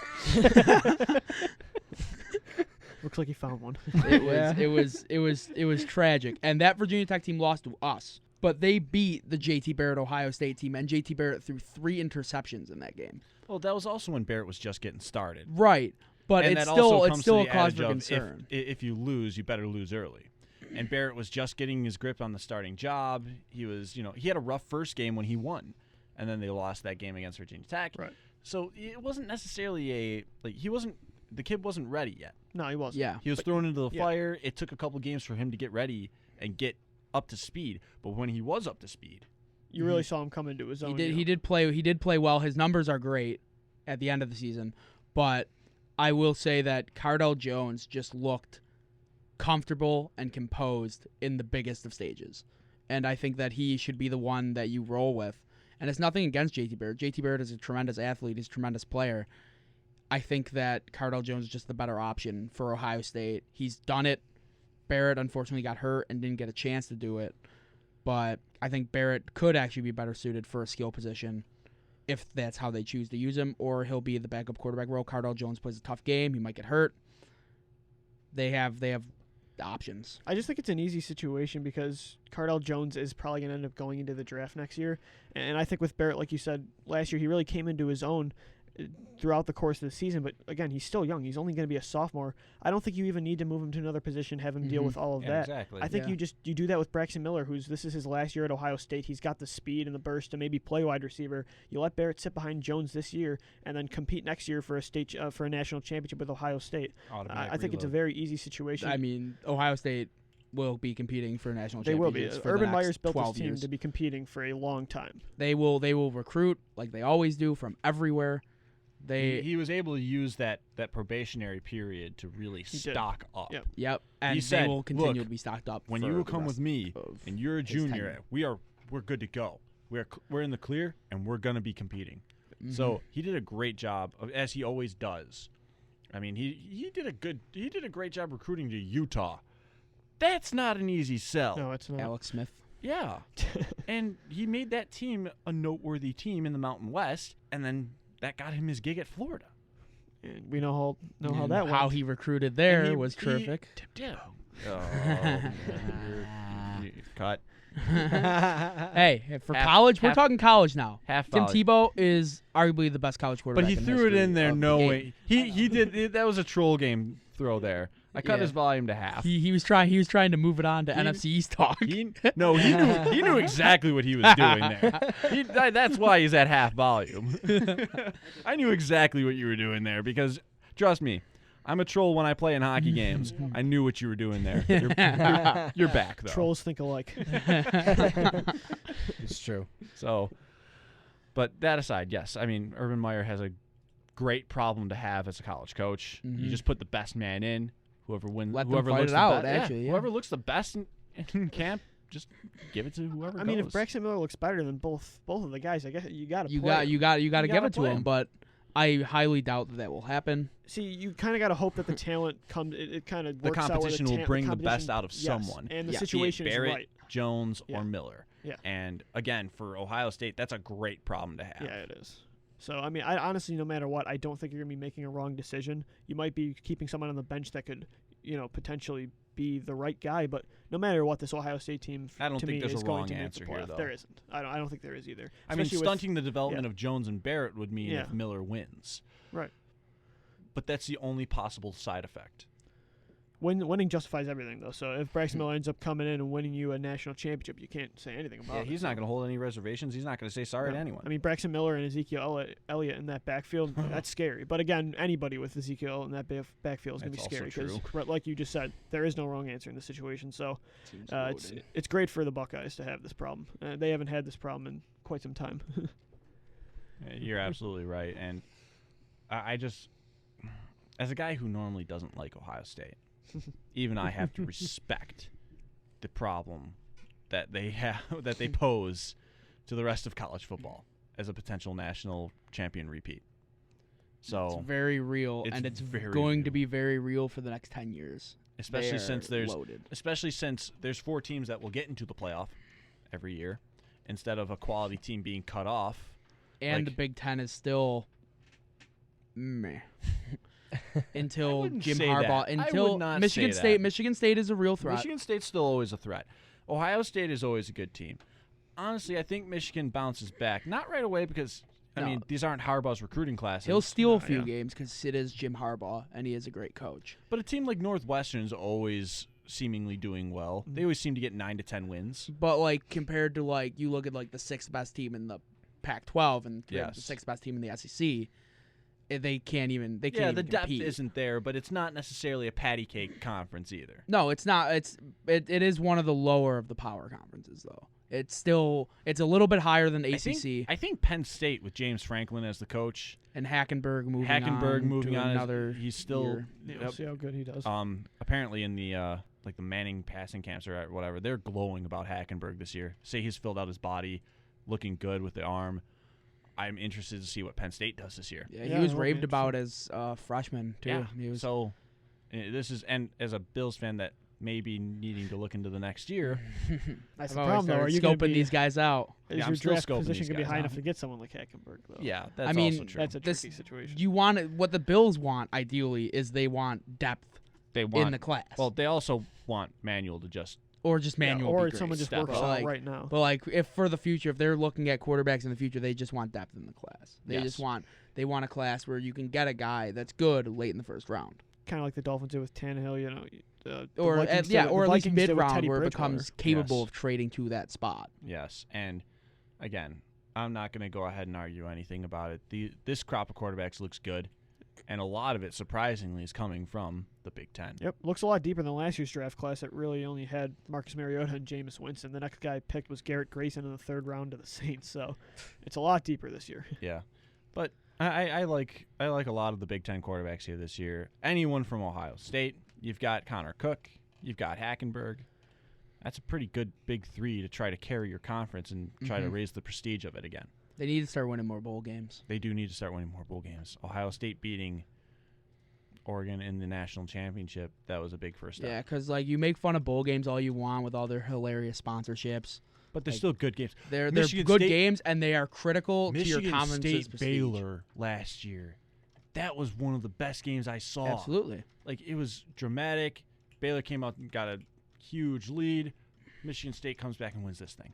Looks like he found one. It was tragic. And that Virginia Tech team lost to us. But they beat the JT Barrett Ohio State team, and JT Barrett threw 3 interceptions in that game. Well, that was also when Barrett was just getting started. Right. But And it's that also still comes it's still to a the cause adage for of concern. If you lose, you better lose early. And Barrett was just getting his grip on the starting job. He was, he had a rough first game when he won, and then they lost that game against Virginia Tech. Right. So it wasn't necessarily the kid wasn't ready yet. No, he wasn't. Yeah. He was thrown into the fire. It took a couple games for him to get ready and get up to speed. But when he was up to speed, You really saw him come into his own. He did play well. His numbers are great at the end of the season, but I will say that Cardell Jones just looked comfortable and composed in the biggest of stages. And I think that he should be the one that you roll with. And it's nothing against JT Barrett. JT Barrett is a tremendous athlete. He's a tremendous player. I think that Cardell Jones is just the better option for Ohio State. He's done it. Barrett unfortunately got hurt and didn't get a chance to do it. But I think Barrett could actually be better suited for a skill position if that's how they choose to use him, or he'll be the backup quarterback role. Cardell Jones plays a tough game. He might get hurt. They have the options. I just think it's an easy situation because Cardell Jones is probably going to end up going into the draft next year. And I think with Barrett, like you said, last year he really came into his own throughout the course of the season. But, again, he's still young. He's only going to be a sophomore. I don't think you even need to move him to another position, have him deal with all of that. Exactly. I think you do that with Braxton Miller, this is his last year at Ohio State. He's got the speed and the burst to maybe play wide receiver. You let Barrett sit behind Jones this year and then compete next year for a national championship with Ohio State. Automatic I think it's a reload. very easy situation. I mean, Ohio State will be competing for national They will be. championships for Urban the next Meyer's built 12 this team years. to be competing for a long time. They will recruit like they always do from everywhere. He was able to use that probationary period to really did. stock up. Yep, and He said, they will continue "Look, to be stocked up. When for you the come rest with me of and you're a his junior, tenure. we're good to go. We're in the clear and we're gonna be competing." Mm-hmm. So he did a great job, as he always does. I mean, he did a great job recruiting to Utah. That's not an easy sell. No, it's not. Alex Smith. Yeah, and he made that team a noteworthy team in the Mountain West, and then that got him his gig at Florida. And we know how And that went. how he recruited there And he- was he- terrific. Yeah. Cut. Hey, for Half- college, we're half- talking college now. Half Tim volley. Tebow is arguably the best college quarterback. But he in threw it history in there of the knowing game. he did that was a troll game throw there. I cut Yeah. his volume to half. He was trying to move it on to NFC East talk. He knew exactly what he was doing there. That's why he's at half volume. I knew exactly what you were doing there because trust me, I'm a troll when I play in hockey games. I knew what you were doing there. You're back though. Trolls think alike. It's true. So, but that aside, yes, I mean Urban Meyer has a great problem to have as a college coach. You just put the best man in. Whoever wins, Let them whoever fight looks it the out, be- actually, yeah. Whoever looks the best in camp, just give it to whoever. I mean, goes. if Braxton Miller looks better than both of the guys, I guess you got to You play. got to give gotta it to play him, but I highly doubt that will happen. See, you kind of got to hope that the talent comes. It kind of the works out where competition will bring the best competition- out of yes, someone, and the Yeah. situation be it is Barrett, right. Jones, Yeah. or Miller. Yeah. And again, for Ohio State, that's a great problem to have. Yeah, it is. So, I mean, I honestly, no matter what, I don't think you're going to be making a wrong decision. You might be keeping someone on the bench that could, potentially be the right guy. But no matter what, this Ohio State team, I don't to think me, there's is a going wrong to make answer the here, playoff. though. There isn't. I don't think there is either. I mean, Especially with- stunting the development of Jones and Barrett would mean Yeah. if Miller wins. Right. But that's the only possible side effect. Winning justifies everything, though. So if Braxton Miller ends up coming in and winning you a national championship, you can't say anything about Yeah, it. he's not going to hold any reservations. He's not going to say sorry to No. anyone. I mean, Braxton Miller and Ezekiel Elliott in that backfield, that's scary. But again, anybody with Ezekiel in that backfield is going to be That's scary also because, like you just said, there is no wrong answer in this situation. So Seems it's great for the Buckeyes to have this problem. They haven't had this problem in quite some time. Yeah, you're absolutely right. And I just, as a guy who normally doesn't like Ohio State, even I have to respect the problem that they have, that they pose to the rest of college football as a potential national champion repeat. So it's very real, it's and it's very going real. to be very real for the next 10 years. especially They since are there's loaded. especially since there's 4 teams that will get into the playoff every year instead of a quality team being cut off And the Like- Big Ten is still meh. Until wouldn't Jim say Harbaugh, that. I until would not Michigan say State. that. Michigan State is a real threat. Michigan State's still always a threat. Ohio State is always a good team. Honestly, I think Michigan bounces back. Not right away because, I No. mean, these aren't Harbaugh's recruiting classes. He'll steal a No, few yeah. games because it is Jim Harbaugh, and he is a great coach. But a team like Northwestern's always seemingly doing well. They always seem to get 9 to 10 wins. But like compared to like you look at like the sixth best team in the Pac-12 and the Yes. sixth best team in the SEC, they can't even. They can't Yeah, even the depth compete. isn't there, but it's not necessarily a patty cake conference either. No, it's not. It is one of the lower of the power conferences though. It's a little bit higher than ACC. I think Penn State with James Franklin as the coach, and Hackenberg moving moving on on, to another he's still year. Yeah, we'll see how good he does. apparently in the like the Manning passing camps or whatever, they're glowing about Hackenberg this year. Say he's filled out his body, looking good with the arm. I'm interested to see what Penn State does this year. Yeah, Yeah, he was that'll be raved about as a freshman too. Yeah. He was, So this is, and as a Bills fan that may be needing to look into the next year, That's I've the always problem, though. Are started you going to scoping be these guys out. Is Yeah, I'm your still draft scoping position these going to be guys high out. enough to get someone like Hackenberg, though? yeah, that's I mean, also true. That's a This- tricky situation. You want what the Bills want ideally is they want depth They want in the class. Well, they also want Manuel to just or just manual. or would be great. someone just step works up. out Like- right now. But like, if for the future, if they're looking at quarterbacks in the future, they just want depth in the class. They Yes. just want a class where you can get a guy that's good late in the first round, Kind of like the Dolphins did with Tannehill, you know. The or Vikings at, did yeah, with- or the at least Vikings did mid with round Teddy where it Bridgewater. becomes capable Yes. of trading to that spot. yes. And again, I'm not going to go ahead and argue anything about it. This crop of quarterbacks looks good, and a lot of it surprisingly is coming from the Big Ten. Yep, looks a lot deeper than last year's draft class. It really only had Marcus Mariota and Jameis Winston. The next guy picked was Garrett Grayson in the third round to the Saints. So it's a lot deeper this year. Yeah, but I like a lot of the Big Ten quarterbacks here this year. Anyone from Ohio State, you've got Connor Cook, you've got Hackenberg. That's a pretty good big three to try to carry your conference and try to raise the prestige of it again. They need to start winning more bowl games. They do need to start winning more bowl games. Ohio State beating Oregon in the national championship, that was a big first step. Yeah, because like you make fun of bowl games all you want with all their hilarious sponsorships. But they're Like, still good games. They're Michigan good State- games and they are critical to your Michigan conference's State prestige. Baylor last year, that was one of the best games I saw. Absolutely. Like, it was dramatic. Baylor came out and got a huge lead. Michigan State comes back and wins this thing.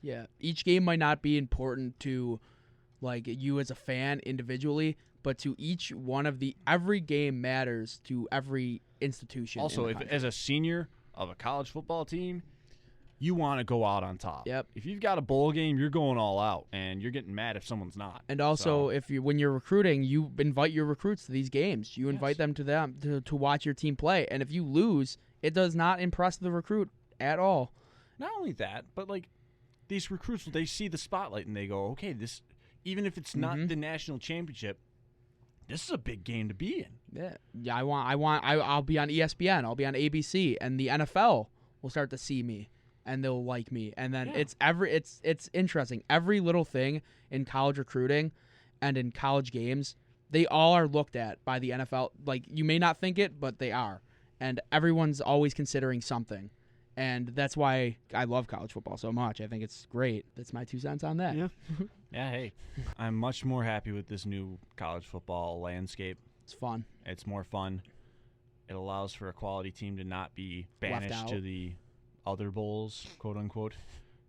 Yeah, each game might not be important to like you as a fan individually, but to each one of every game matters to every institution. in Also, the if country. as a senior of a college football team, you want to go out on top. Yep. If you've got a bowl game, you're going all out, and you're getting mad if someone's not. And also, So- when you're recruiting, you invite your recruits to these games. You invite Yes. them to watch your team play. And if you lose, it does not impress the recruit at all. Not only that, but like these recruits, they see the spotlight and they go, okay, this, even if it's not the national championship, this is a big game to be in. Yeah. I'll be on ESPN. I'll be on ABC, and the NFL will start to see me, and they'll like me. And then Yeah. it's interesting. Every little thing in college recruiting and in college games, they all are looked at by the NFL. Like you may not think it, but they are, and everyone's always considering something. And that's why I love college football so much. I think it's great. That's my 2 cents on that. Yeah. Yeah, hey, I'm much more happy with this new college football landscape. It's fun. It's more fun. It allows for a quality team to not be Left banished out. to the other bowls, quote unquote.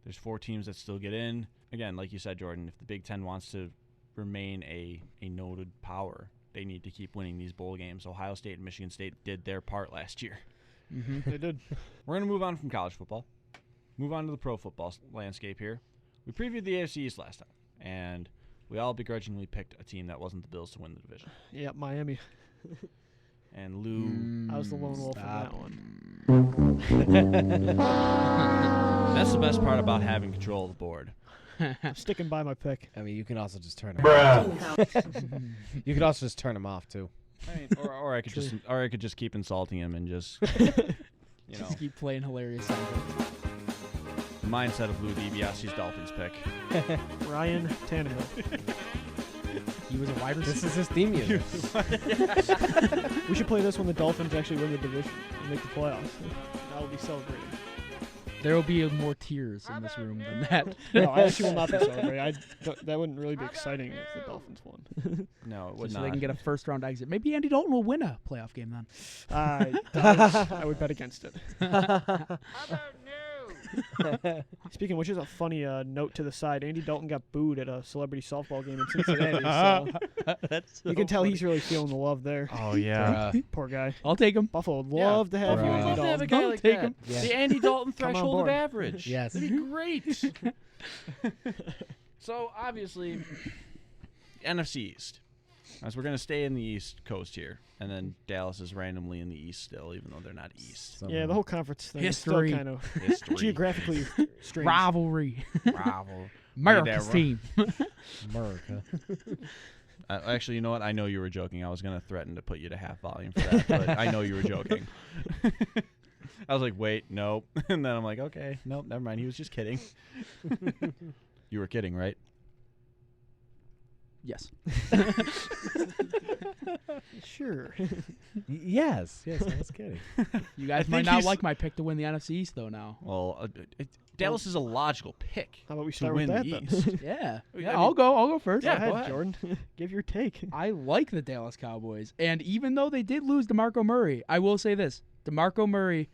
There's 4 teams that still get in. Again, like you said, Jordan, if the Big Ten wants to remain a noted power, they need to keep winning these bowl games. Ohio State and Michigan State did their part last year. They did. We're going to move on from college football, move on to the pro football landscape here. We previewed the AFC East last time, and we all begrudgingly picked a team that wasn't the Bills to win the division. Yeah, Miami. And Lou, I was the lone wolf on that Stop. one. that's the best part about having control of the board. I'm sticking by my pick. I mean, you can also just turn them off. You can also just turn them off too. I mean, or I could just keep insulting him and just, you know, Just keep playing hilarious sound. the mindset of Lou DiBiase's Dolphins pick. Ryan Tannehill. He was a wide receiver. This is his theme music. We should play this when the Dolphins actually win the division and make the playoffs. I will be celebrating. There will be more tears in this room than that. No, I actually will not be celebrating. That wouldn't really be exciting if the Dolphins won. No, it would So not. they can get a first-round exit. Maybe Andy Dalton will win a playoff game then. I would bet against it. Speaking of which, is a funny note to the side. Andy Dalton got booed at a celebrity softball game in Cincinnati. So That's you can tell he's really feeling the love there. Oh yeah. Poor guy. I'll take him. Buffalo would love to have you, Right. Andy I'd love to have a Dalton. guy like Take that. him. Yeah. The Andy Dalton Come on threshold of board. average. Yes. That'd be great. So obviously, NFC East. As we're gonna stay in the East Coast here, and then Dallas is randomly in the East still, even though they're not East. Yeah, the whole conference thing History. is still kind of History. geographically strange. Rivalry. Rival. America's team. America. Actually, you know what? I know you were joking. I was gonna threaten to put you to half volume for that, but I know you were joking. I was like, wait, nope, and then I'm like, okay, nope, never mind. He was just kidding. You were kidding, right? Yes. Sure. Yes, I was kidding. You guys might think not he's- like my pick to win the NFC East, though, now. Well, Dallas is a logical pick How about we to start with win that the then? East. Yeah. I mean- I'll go first. Yeah, Go ahead, go ahead. Jordan. Give your take. I like the Dallas Cowboys. And even though they did lose DeMarco Murray, I will say this. DeMarco Murray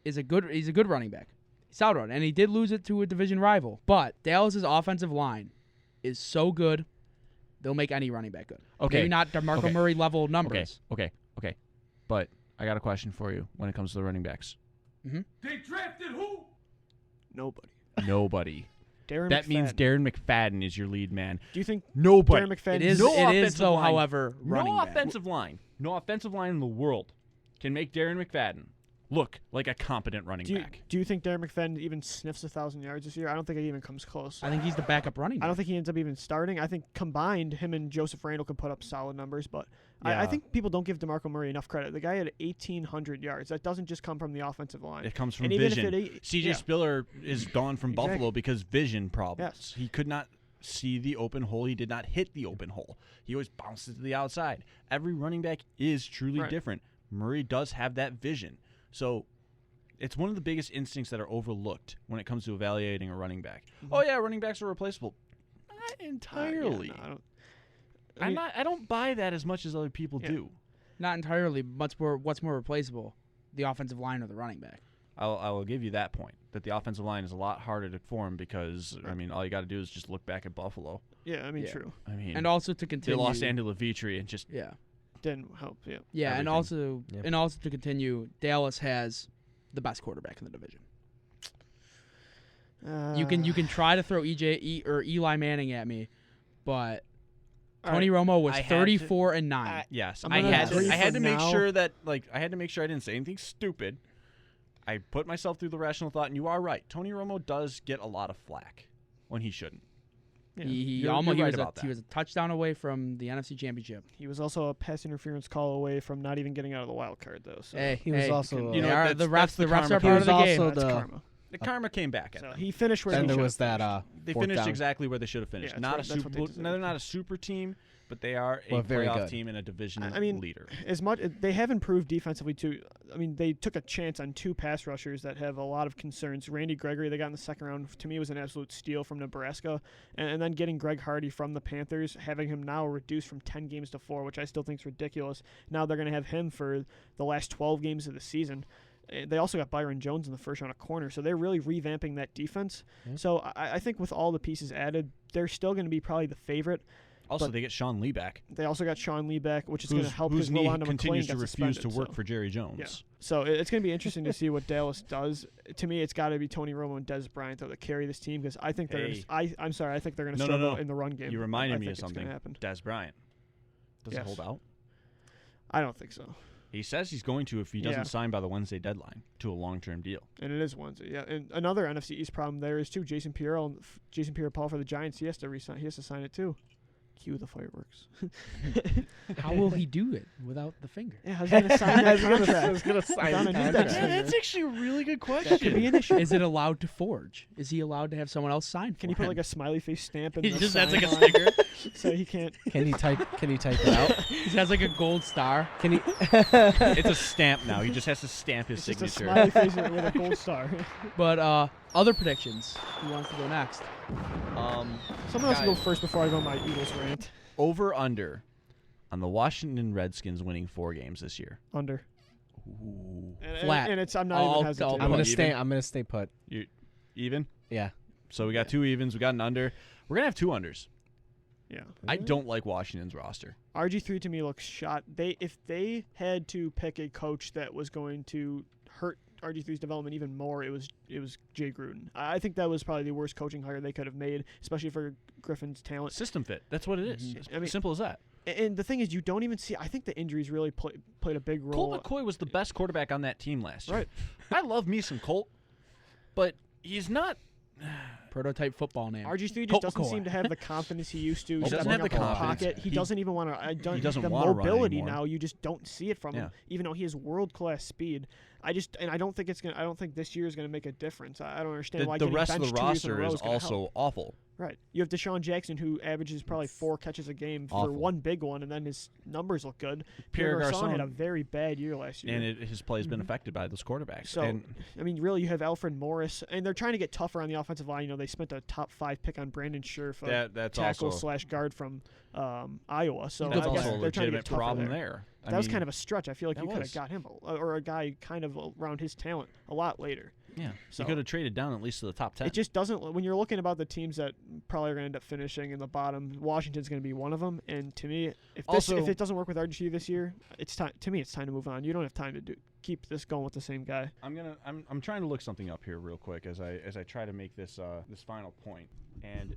he's a good running back. He's solid run, and he did lose it to a division rival. But Dallas's offensive line is so good, they'll make any running back good. Okay. Maybe not DeMarco Okay. Murray level Okay, numbers. okay. But I got a question for you when it comes to the running backs. They drafted who? Nobody. Nobody. Darren That McFadden. means Darren McFadden is your lead man. Do you think Nobody. Darren McFadden It is, No it is offensive though, line. however, running No back. offensive line. No offensive line in the world can make Darren McFadden look like a competent running back. Do you think Darren McFadden even sniffs 1,000 yards this year? I don't think it even comes close. I think he's the backup running back. I don't think he ends up even starting. I think combined, him and Joseph Randall can put up solid numbers, but I Yeah. think people don't give DeMarco Murray enough credit. The guy had 1,800 yards. That doesn't just come from the offensive line. It comes from And even if vision. it- CJ yeah. Spiller is gone from Exactly. Buffalo because vision problems. Yes. He could not see the open hole. He did not hit the open hole. He always bounced it to the outside. Every running back is truly Right. different. Murray does have that vision. So it's one of the biggest instincts that are overlooked when it comes to evaluating a running back. Oh yeah, running backs are replaceable. Not entirely. Yeah, no, I don't. I don't buy that as much as other people Yeah. do. Not entirely. What's more replaceable, the offensive line or the running back? I will give you that point, that the offensive line is a lot harder to form because, I mean, all you got to do is just look back at Buffalo. Yeah, I mean, Yeah. true. I mean, And also to they continue. lost Andy Levitri and just Yeah. Didn't help. Yeah. Yeah, and Everything. also Yep. to continue, Dallas has the best quarterback in the division. You can try to throw or Eli Manning at me, but All Tony Romo was I had to- 34 and 9. yes, I'm I gonna had agree to, I had for to make now. sure that I had to make sure I didn't say anything stupid. I put myself through the rational thought, and you are right. Tony Romo does get a lot of flack when he shouldn't. Yeah. He You're almost right he about that. was a touchdown away from the NFC Championship. He was also a pass interference call away from not even getting out of the wild card, though. So Hey, He was hey, also, You know, they are- that's- the that's refs the the refs karma are part. part of He the was game. also that's the- karma. The karma came back at So them. he finished where Then he there should was have that finished. They fourth finished down. exactly where they should have finished. Yeah, Not a that's what super. they deserve. They're not a super team, but they are a Well, very playoff good. team and a division I mean, leader. As much they have improved defensively too. I mean, they took a chance on two pass rushers that have a lot of concerns. Randy Gregory, they got in the second round, to me was an absolute steal from Nebraska, and then getting Greg Hardy from the Panthers, having him now reduced from 10 games to 4, which I still think is ridiculous. Now they're going to have him for the last 12 games of the season. They also got Byron Jones in the first round of corner, so they're really revamping that defense. Yeah. So I think with all the pieces added, they're still going to be probably the favorite. Also, but- they get Sean Lee back, They also got Sean Lee back, which is going to help whose because knee Rolando continues McClain to got refuse to suspended, work so. for Jerry Jones. Yeah. So it's going to be interesting to see what Dallas does. To me, it's got to be Tony Romo and Des Bryant though, that carry this team because I think they're. Hey. I'm sorry. I think they're going to No, no, struggle no. in the run game. You I reminded me think of it's gonna something. happen. Des Bryant. Does Yes. it hold out? I don't think so. He says he's going to if he doesn't Yeah. sign by the Wednesday deadline to a long-term deal. And it is Wednesday. Yeah. And another NFC East problem there is too. Jason Pierre-Paul for the Giants. He has to resign. He has to sign it too. cue the fireworks. How will he do it without the finger? Yeah, how's he gonna sign that contract? I was gonna sign Down the a new contract. Dutch Yeah, that's actually a really good question. That could be an issue. Is it allowed to forge? Is he allowed to have someone else sign for Can you put him? like a smiley face stamp in He the just has like a sign line sticker. so he can't? Can you type it out? He has like a gold star. Can you? It's a stamp now. He just has to stamp his It's just a signature. smiley face with a gold star. But other predictions. Who wants to go next? Someone else can go Guys. first before I go on my Eagles rant. Over under on the Washington Redskins winning 4 games this year. Under. Ooh. Flat. And it's I'm not I'll- even hesitating. I'm gonna Even? stay. I'm gonna stay put. You even? Yeah. So we got 2 evens. We got an under. We're gonna have 2 unders. Yeah. I don't like Washington's roster. RG3 to me looks shot. If they had to pick a coach that was going to hurt RG3's development even more, it was Jay Gruden. I think that was probably the worst coaching hire they could have made, especially for Griffin's talent. System fit. That's what it is. Mhm. It's I mean- simple as that. And the thing is, you don't even see. I think the injuries really played a big role. Colt McCoy was the best quarterback on that team last year. Right. I love me some Colt, but he's not. Prototype football name. RG3 Colt just doesn't McCoy. seem to have the confidence he used to. He doesn't stepping have the up in confidence. pocket. He He- doesn't even want to. doesn't the wanna run mobility anymore. now. You just don't see it from Yeah. him, even though he has world class speed. I don't think it's gonna. I don't think this year is gonna make a difference. I don't understand why The getting rest of the benched 2 years in a roster row is is gonna help. also awful. Right. You have Deshaun Jackson, who averages probably 4 catches a game for Awful. one big one, and then his numbers look good. Pierre Garçon had a Garçon, very bad year last year. and his play has been Mhm. affected by those quarterbacks. So, and I mean, really, you have Alfred Morris, and they're trying to get tougher on the offensive line. You know, they spent a top 5 pick on Brandon Scherf, that's tackle also /guard from Iowa. So that's I guess also a they're trying to legitimate get tougher problem there. there. That was kind of a stretch. I feel like that you could have was. got him, or a guy kind of around his talent a lot later. yeah. So you could have traded down at least to the top 10. it just doesn't. When you're looking about the teams that probably are going to end up finishing in the bottom, Washington's going to be one of them. And to me, if Also- if it doesn't work with RG this year, it's time. To me, it's time to move on. You don't have time to keep this going with the same guy. I'm trying to look something up here real quick as I try to make this this final point. And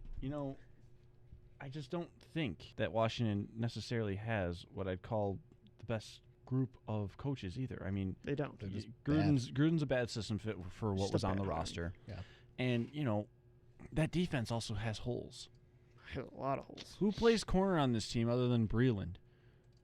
I just don't think that Washington necessarily has what I'd call the best group of coaches either. I mean, They don't. They're just Gruden's a bad system fit for what Just a was on bad the hiring. roster. Yeah. And that defense also has holes. Hit a lot of holes. Who plays corner on this team other than Breland?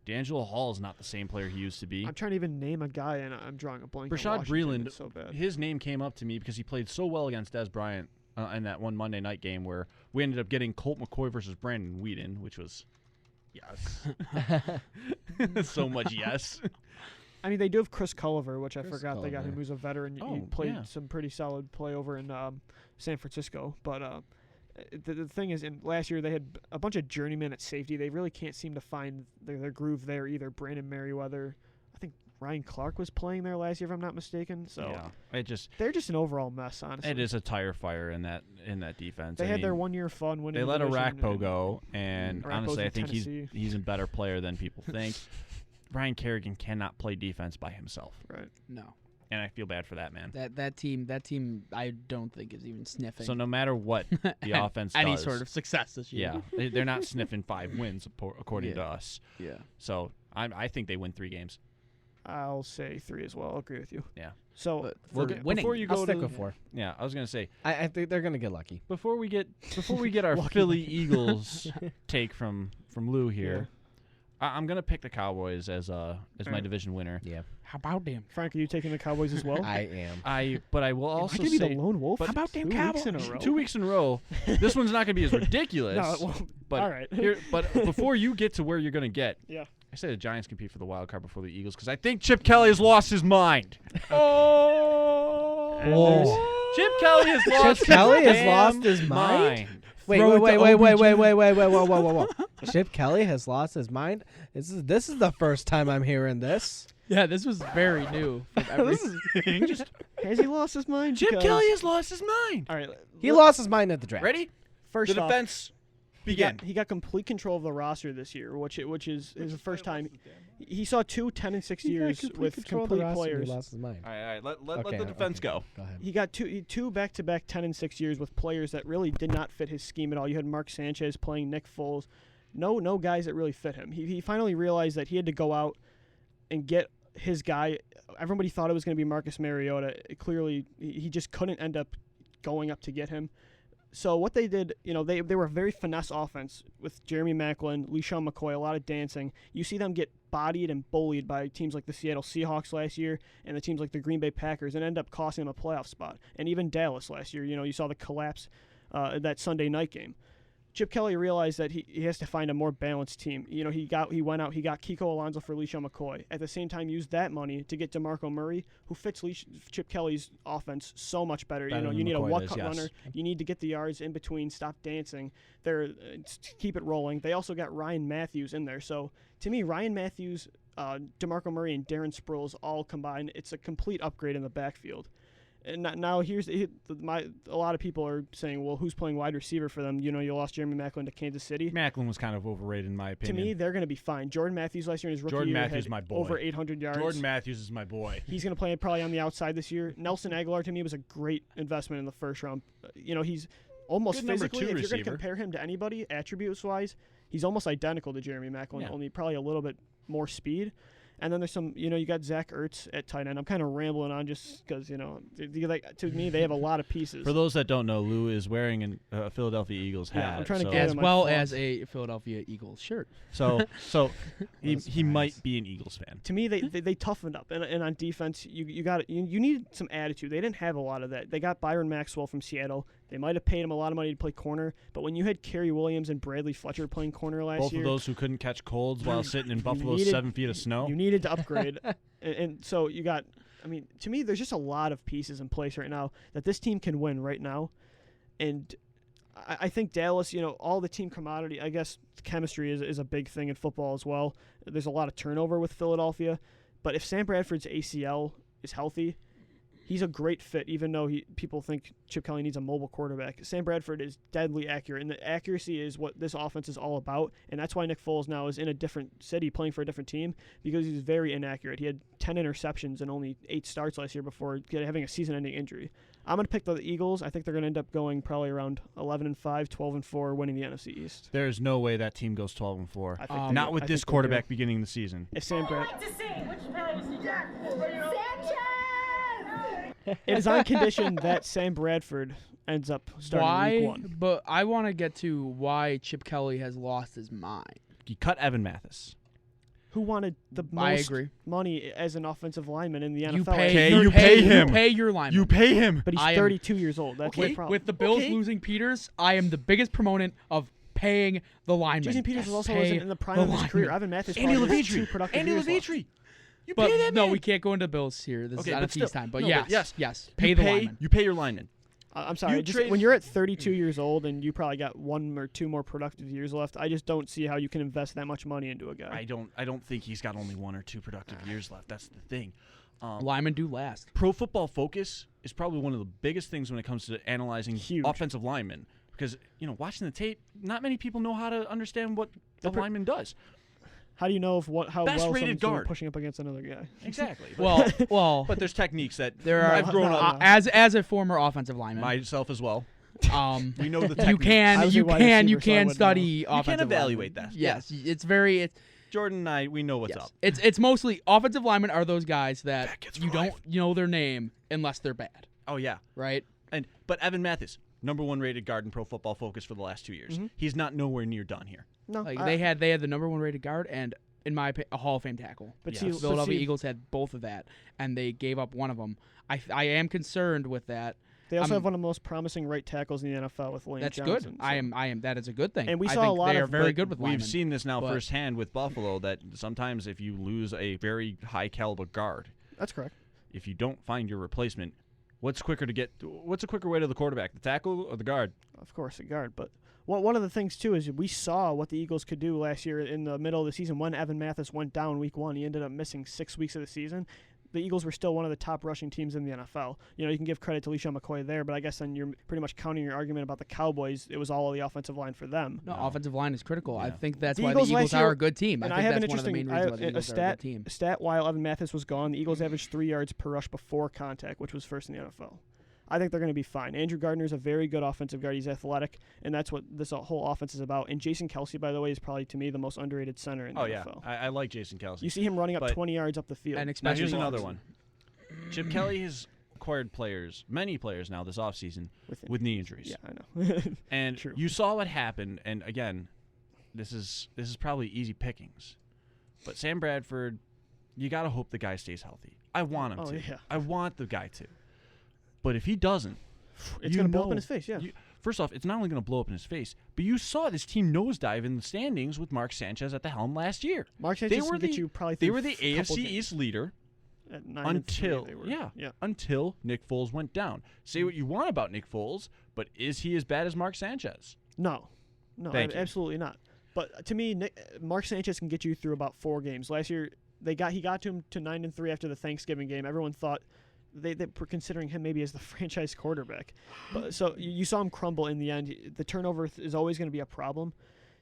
D'Angelo Hall is not the same player he used to be. I'm trying to even name a guy, and I'm drawing a blank. on Rashad Washington. Breeland, It's so bad. his name came up to me because he played so well against Des Bryant in that one Monday night game where we ended up getting Colt McCoy versus Brandon Whedon, which was yes. So much yes. I mean, they do have Chris Culliver, which I Chris forgot they got him. Culliver. Who's a veteran. He Oh, played yeah. some pretty solid play over in San Francisco. But the thing is, in last year they had a bunch of journeymen at safety. They really can't seem to find their groove there either. Brandon Merriweather, I think Ryan Clark was playing there last year, if I'm not mistaken. So yeah, they're just an overall mess, honestly. it is a tire fire in that defense. They I had their mean, 1 year fun winning. They the let division, Arakpo and go, and Arakpo's honestly, in I think Tennessee. he's a better player than people think. Ryan Kerrigan cannot play defense by himself, Right. No. and I feel bad for that man. That team I don't think is even sniffing. So no matter what the offense any does, sort of success this year. yeah, they're not sniffing 5 wins according to Yeah. us. Yeah. So I think they win 3 games. I'll say 3 as well. I'll agree with you. Yeah. So But We'll for get- winning, before you I'll go stick to with 4. yeah, I was gonna say I think they're gonna get lucky. before we get our Philly Eagles take from Lou here, I'm gonna pick the Cowboys as my Alright. division winner. Yeah, how about them? Frank, are you taking the Cowboys as well? I am. But I will Am I also gonna be say the lone wolf? but How about 2 them weeks in a Cowboys? row? 2 weeks in a row. This one's not gonna be as ridiculous. No, it won't. But All right. but before you get to where you're gonna get, Yeah. I say the Giants compete for the wild card before the Eagles because I think Chip Kelly has lost his mind. And there's- Chip Kelly has lost. Chip Kelly has damn lost his mind? Wait, Throw it wait, to wait, wait, OBJ. wait, wait, wait, wait, wait, whoa. Chip Kelly has lost his mind. This is the first time I'm hearing this. Yeah, this was very new from everything. Has he lost his mind? Chip Because- Kelly has lost his mind. All right. He lost his mind at the draft. Ready? First The off, defense he begin. got complete control of the roster this year, which is the first time. He saw 2 10-6 years with complete players. He lost his mind. All right. Let Okay, the defense okay. go. Go ahead. He got two back-to-back 10-6 years with players that really did not fit his scheme at all. You had Mark Sanchez playing Nick Foles. No guys that really fit him. He finally realized that he had to go out and get his guy. Everybody thought it was going to be Marcus Mariota. Clearly, he just couldn't end up going up to get him. So what they did, they were a very finesse offense with Jeremy Maclin, LeSean McCoy, a lot of dancing. You see them get bodied and bullied by teams like the Seattle Seahawks last year and the teams like the Green Bay Packers and end up costing them a playoff spot. And even Dallas last year, you saw the collapse that Sunday night game. Chip Kelly realized that he has to find a more balanced team. He went out, he got Kiko Alonso for LeSean McCoy. At the same time, used that money to get DeMarco Murray, who fits Chip Kelly's offense so much better. You need a walk-cut runner. You need to get the yards in between, stop dancing. Keep it rolling. They also got Ryan Matthews in there. So to me, Ryan Matthews, DeMarco Murray, and Darren Sproles all combined, it's a complete upgrade in the backfield. And now a lot of people are saying, well, who's playing wide receiver for them? You lost Jeremy Maclin to Kansas City. Maclin was kind of overrated in my opinion. To me, they're going to be fine. Jordan Matthews last year in his rookie year had my boy. over 800 yards. Jordan Matthews is my boy. He's going to play probably on the outside this year. Nelson Aguilar, to me, was a great investment in the first round. He's almost Good number physically, two if you're going to receiver. compare him to anybody, attributes-wise, he's almost identical to Jeremy Maclin, only probably a little bit more speed. And then there's some, you got Zach Ertz at tight end. I'm kind of rambling on just because, to me, they have a lot of pieces. For those that don't know, Lou is wearing a Philadelphia Eagles hat. Yeah, I'm trying to so- get As him my well font. as a Philadelphia Eagles shirt. So he might be an Eagles fan. To me, they toughened up, and on defense, you needed some attitude. They didn't have a lot of that. They got Byron Maxwell from Seattle. They might have paid him a lot of money to play corner, but when you had Kerry Williams and Bradley Fletcher playing corner last Both year, of those who couldn't catch colds while sitting in Buffalo's needed- 7 feet of snow. you needed to upgrade, and so you got. I mean, to me, there's just a lot of pieces in place right now that this team can win right now, and I think Dallas, all the team commodity. I guess chemistry is a big thing in football as well. There's a lot of turnover with Philadelphia, but if Sam Bradford's ACL is healthy, he's a great fit, even though people think Chip Kelly needs a mobile quarterback. Sam Bradford is deadly accurate, and the accuracy is what this offense is all about, and that's why Nick Foles now is in a different city playing for a different team, because he's very inaccurate. He had 10 interceptions and only 8 starts last year before having a season-ending injury. I'm going to pick the Eagles. I think they're going to end up going probably around 11-5, 12-4, winning the NFC East. There's no way that team goes 12-4. I think Not with this quarterback beginning the season. If Sam Bradford... to sing. Which part is the Sanchez! It is on condition that Sam Bradford ends up starting week 1. But I want to get to why Chip Kelly has lost his mind. You cut Evan Mathis. Who wanted the I most agree. money as an offensive lineman in the NFL? You last pay, year? you pay him. You pay your lineman. You pay him. But he's I am- 32 years old. That's the problem. With the Bills losing Peters, I am the biggest proponent of paying the lineman. Jason Peters was also Pay wasn't in the prime the of his career. lineman. Evan Mathis Andy probably has 2 Levitre. productive Andy years left. Levitre. You But pay that no, man. we can't go into Bills here. This Okay, is out but of peace still. time. But No, yes, but yes. yes, pay the lineman. You pay your lineman. I'm sorry. You Just, trade- when you're at 32 years old and you probably got 1 or 2 more productive years left, I just don't see how you can invest that much money into a guy. I don't think he's got only 1 or 2 productive years left. That's the thing. Linemen do last. Pro Football Focus is probably one of the biggest things when it comes to analyzing Huge. offensive linemen. Because, watching the tape, not many people know how to understand what the lineman does. How do you know how Best well rated someone's doing guard. pushing up against another guy? Exactly. Well, But there's techniques that there are. I've grown up as a former offensive lineman. myself as well. We know the you techniques. can I was a you wide can you receiver, so I can would study You offensive can linemen. evaluate that. Yes, it's very. Jordan and I, we know what's Yes. up. It's mostly offensive linemen are those guys that That gets you for life. don't know their name unless they're bad, Oh, yeah. right? But Evan Mathis, #1 rated guard in Pro Football Focus for the last 2 years. He's not nowhere near done here. No, Like they had the #1 rated guard and in my opinion, a Hall of Fame tackle. But Yes. see, Philadelphia Eagles had both of that, and they gave up one of them. I am concerned with that. they also have one of the most promising right tackles in the NFL with Lane That's Johnson. good. so- I am. That is a good thing. And we I saw think a lot they are of- very but good with linemen. We've seen this now but- firsthand with Buffalo that sometimes if you lose a very high caliber guard, That's correct. if you don't find your replacement, what's a quicker way to the quarterback, the tackle or the guard? Of course, a guard. But one of the things, too, is we saw what the Eagles could do last year in the middle of the season when Evan Mathis went down week 1. He ended up missing 6 weeks of the season. The Eagles were still one of the top rushing teams in the NFL. You can give credit to LeSean McCoy there, but I guess then you're pretty much counting your argument about the Cowboys. It was all the offensive line for them. No, offensive line is critical. I Yeah. think that's The why Eagles the last Eagles year- are a good team. I And think I have an that's one of the main interesting reasons why the Eagles are a good team. stat while Evan Mathis was gone, the Eagles averaged 3 yards per rush before contact, which was first in the NFL. I think they're going to be fine. Andrew Gardner's a very good offensive guard. He's athletic, and that's what this whole offense is about. And Jason Kelsey, by the way, is probably, to me, the most underrated center in the Oh, yeah. NFL. I like Jason Kelsey. You see him running up But- 20 yards up the field. And Now, especially here's another one. Chip Kelly has acquired players, many players now this offseason with knee injuries. Yeah, I know. And True. you saw what happened. And again, this is probably easy pickings, but Sam Bradford, you got to hope the guy stays healthy. I want him to. Yeah. I want the guy to. But if he doesn't, It's going to blow up in his face, yeah. First off, it's not only going to blow up in his face, but you saw this team nosedive in the standings with Mark Sanchez at the helm last year. Mark Sanchez can get you probably They through were the a couple AFC games. East leader At 9-3, until they were. until Nick Foles went down. Say what you want about Nick Foles, but is he as bad as Mark Sanchez? No, Thank you. absolutely not. But to me, Mark Sanchez can get you through about 4 games. Last year, he got to him to 9-3 after the Thanksgiving game. Everyone thought they were considering him maybe as the franchise quarterback. But so you saw him crumble in the end. The turnover is always going to be a problem.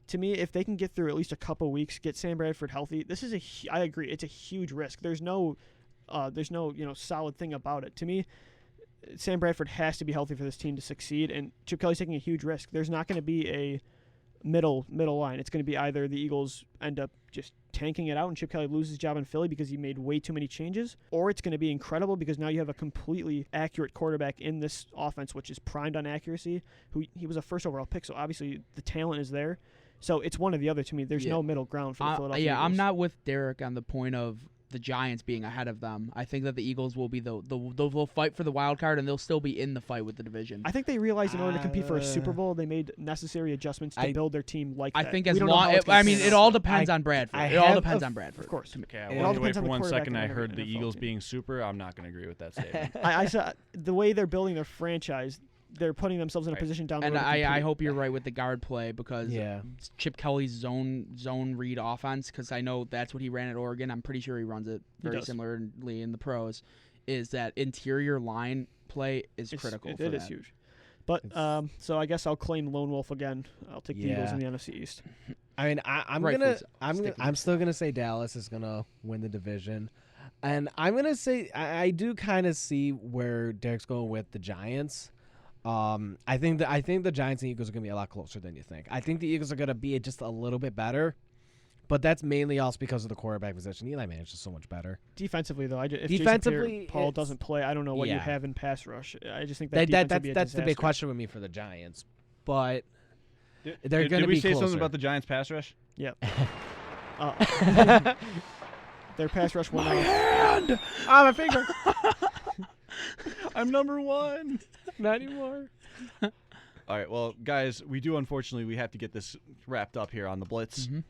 To me, if they can get through at least a couple weeks, get Sam Bradford healthy, this is I agree, it's a huge risk. There's no solid thing about it. To me, Sam Bradford has to be healthy for this team to succeed, and Chip Kelly's taking a huge risk. There's not going to be a middle line. It's going to be either the Eagles end up just tanking it out and Chip Kelly loses his job in Philly because he made way too many changes, or it's going to be incredible because now you have a completely accurate quarterback in this offense, which is primed on accuracy. He was a first overall pick, so obviously the talent is there. So it's one or the other to me. There's no middle ground for the Philadelphia Eagles. I'm not with Derek on the point of the Giants being ahead of them. I think that the Eagles will be they'll fight for the wild card, and they'll still be in the fight with the division. I think they realized in order to compete for a Super Bowl, they made necessary adjustments to build their team like that. I think We don't know how it's gonna it pan all out. depends on Bradford. It all depends on Bradford. Of course. Okay, It I all walked away depends on for the one quarterback second. and I every heard the NFL Eagles team. being super. I'm not going to agree with that statement. I saw the way they're building their franchise. They're putting themselves in a position down the And road. to I compete. hope you're right with the guard play because Chip Kelly's zone read offense, because I know that's what he ran at Oregon. I'm pretty sure he runs it very similarly in the pros. Is that interior line play is critical. It is huge. But so I guess I'll claim Lone Wolf again. I'll take the Eagles in the NFC East. I mean, I'm still gonna say Dallas is gonna win the division, and I'm gonna say I do kind of see where Derek's going with the Giants. I think the Giants and Eagles are gonna be a lot closer than you think. I think the Eagles are gonna be just a little bit better, but that's mainly also because of the quarterback position. Eli Manning's just so much better. Defensively, though, if defensively, Jason Pierre-Paul doesn't play, I don't know what you Yeah. have in pass rush. I just think that defense would be a that's the big disaster. question with me for the Giants, but they're Did gonna we be say closer. something about the Giants pass rush? Yep. Their pass rush went out. My finger. I'm number 1. Not anymore. All right, well, guys, we have to get this wrapped up here on the Blitz. Mm-hmm.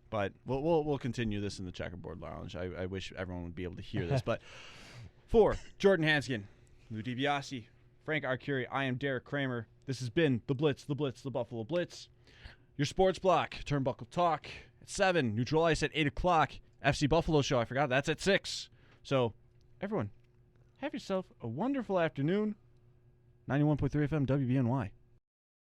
But we'll continue this in the Checkerboard Lounge. I wish everyone would be able to hear this. But for Jordan Hansgen, Lou DiBiase, Frank Arcury, I am Derek Kramer. This has been the Blitz, the Buffalo Blitz. Your sports block, Turnbuckle Talk at 7, Neutral Ice at 8 o'clock, FC Buffalo Show, I forgot, that's at 6. So, everyone, have yourself a wonderful afternoon. 91.3 FM WBNY.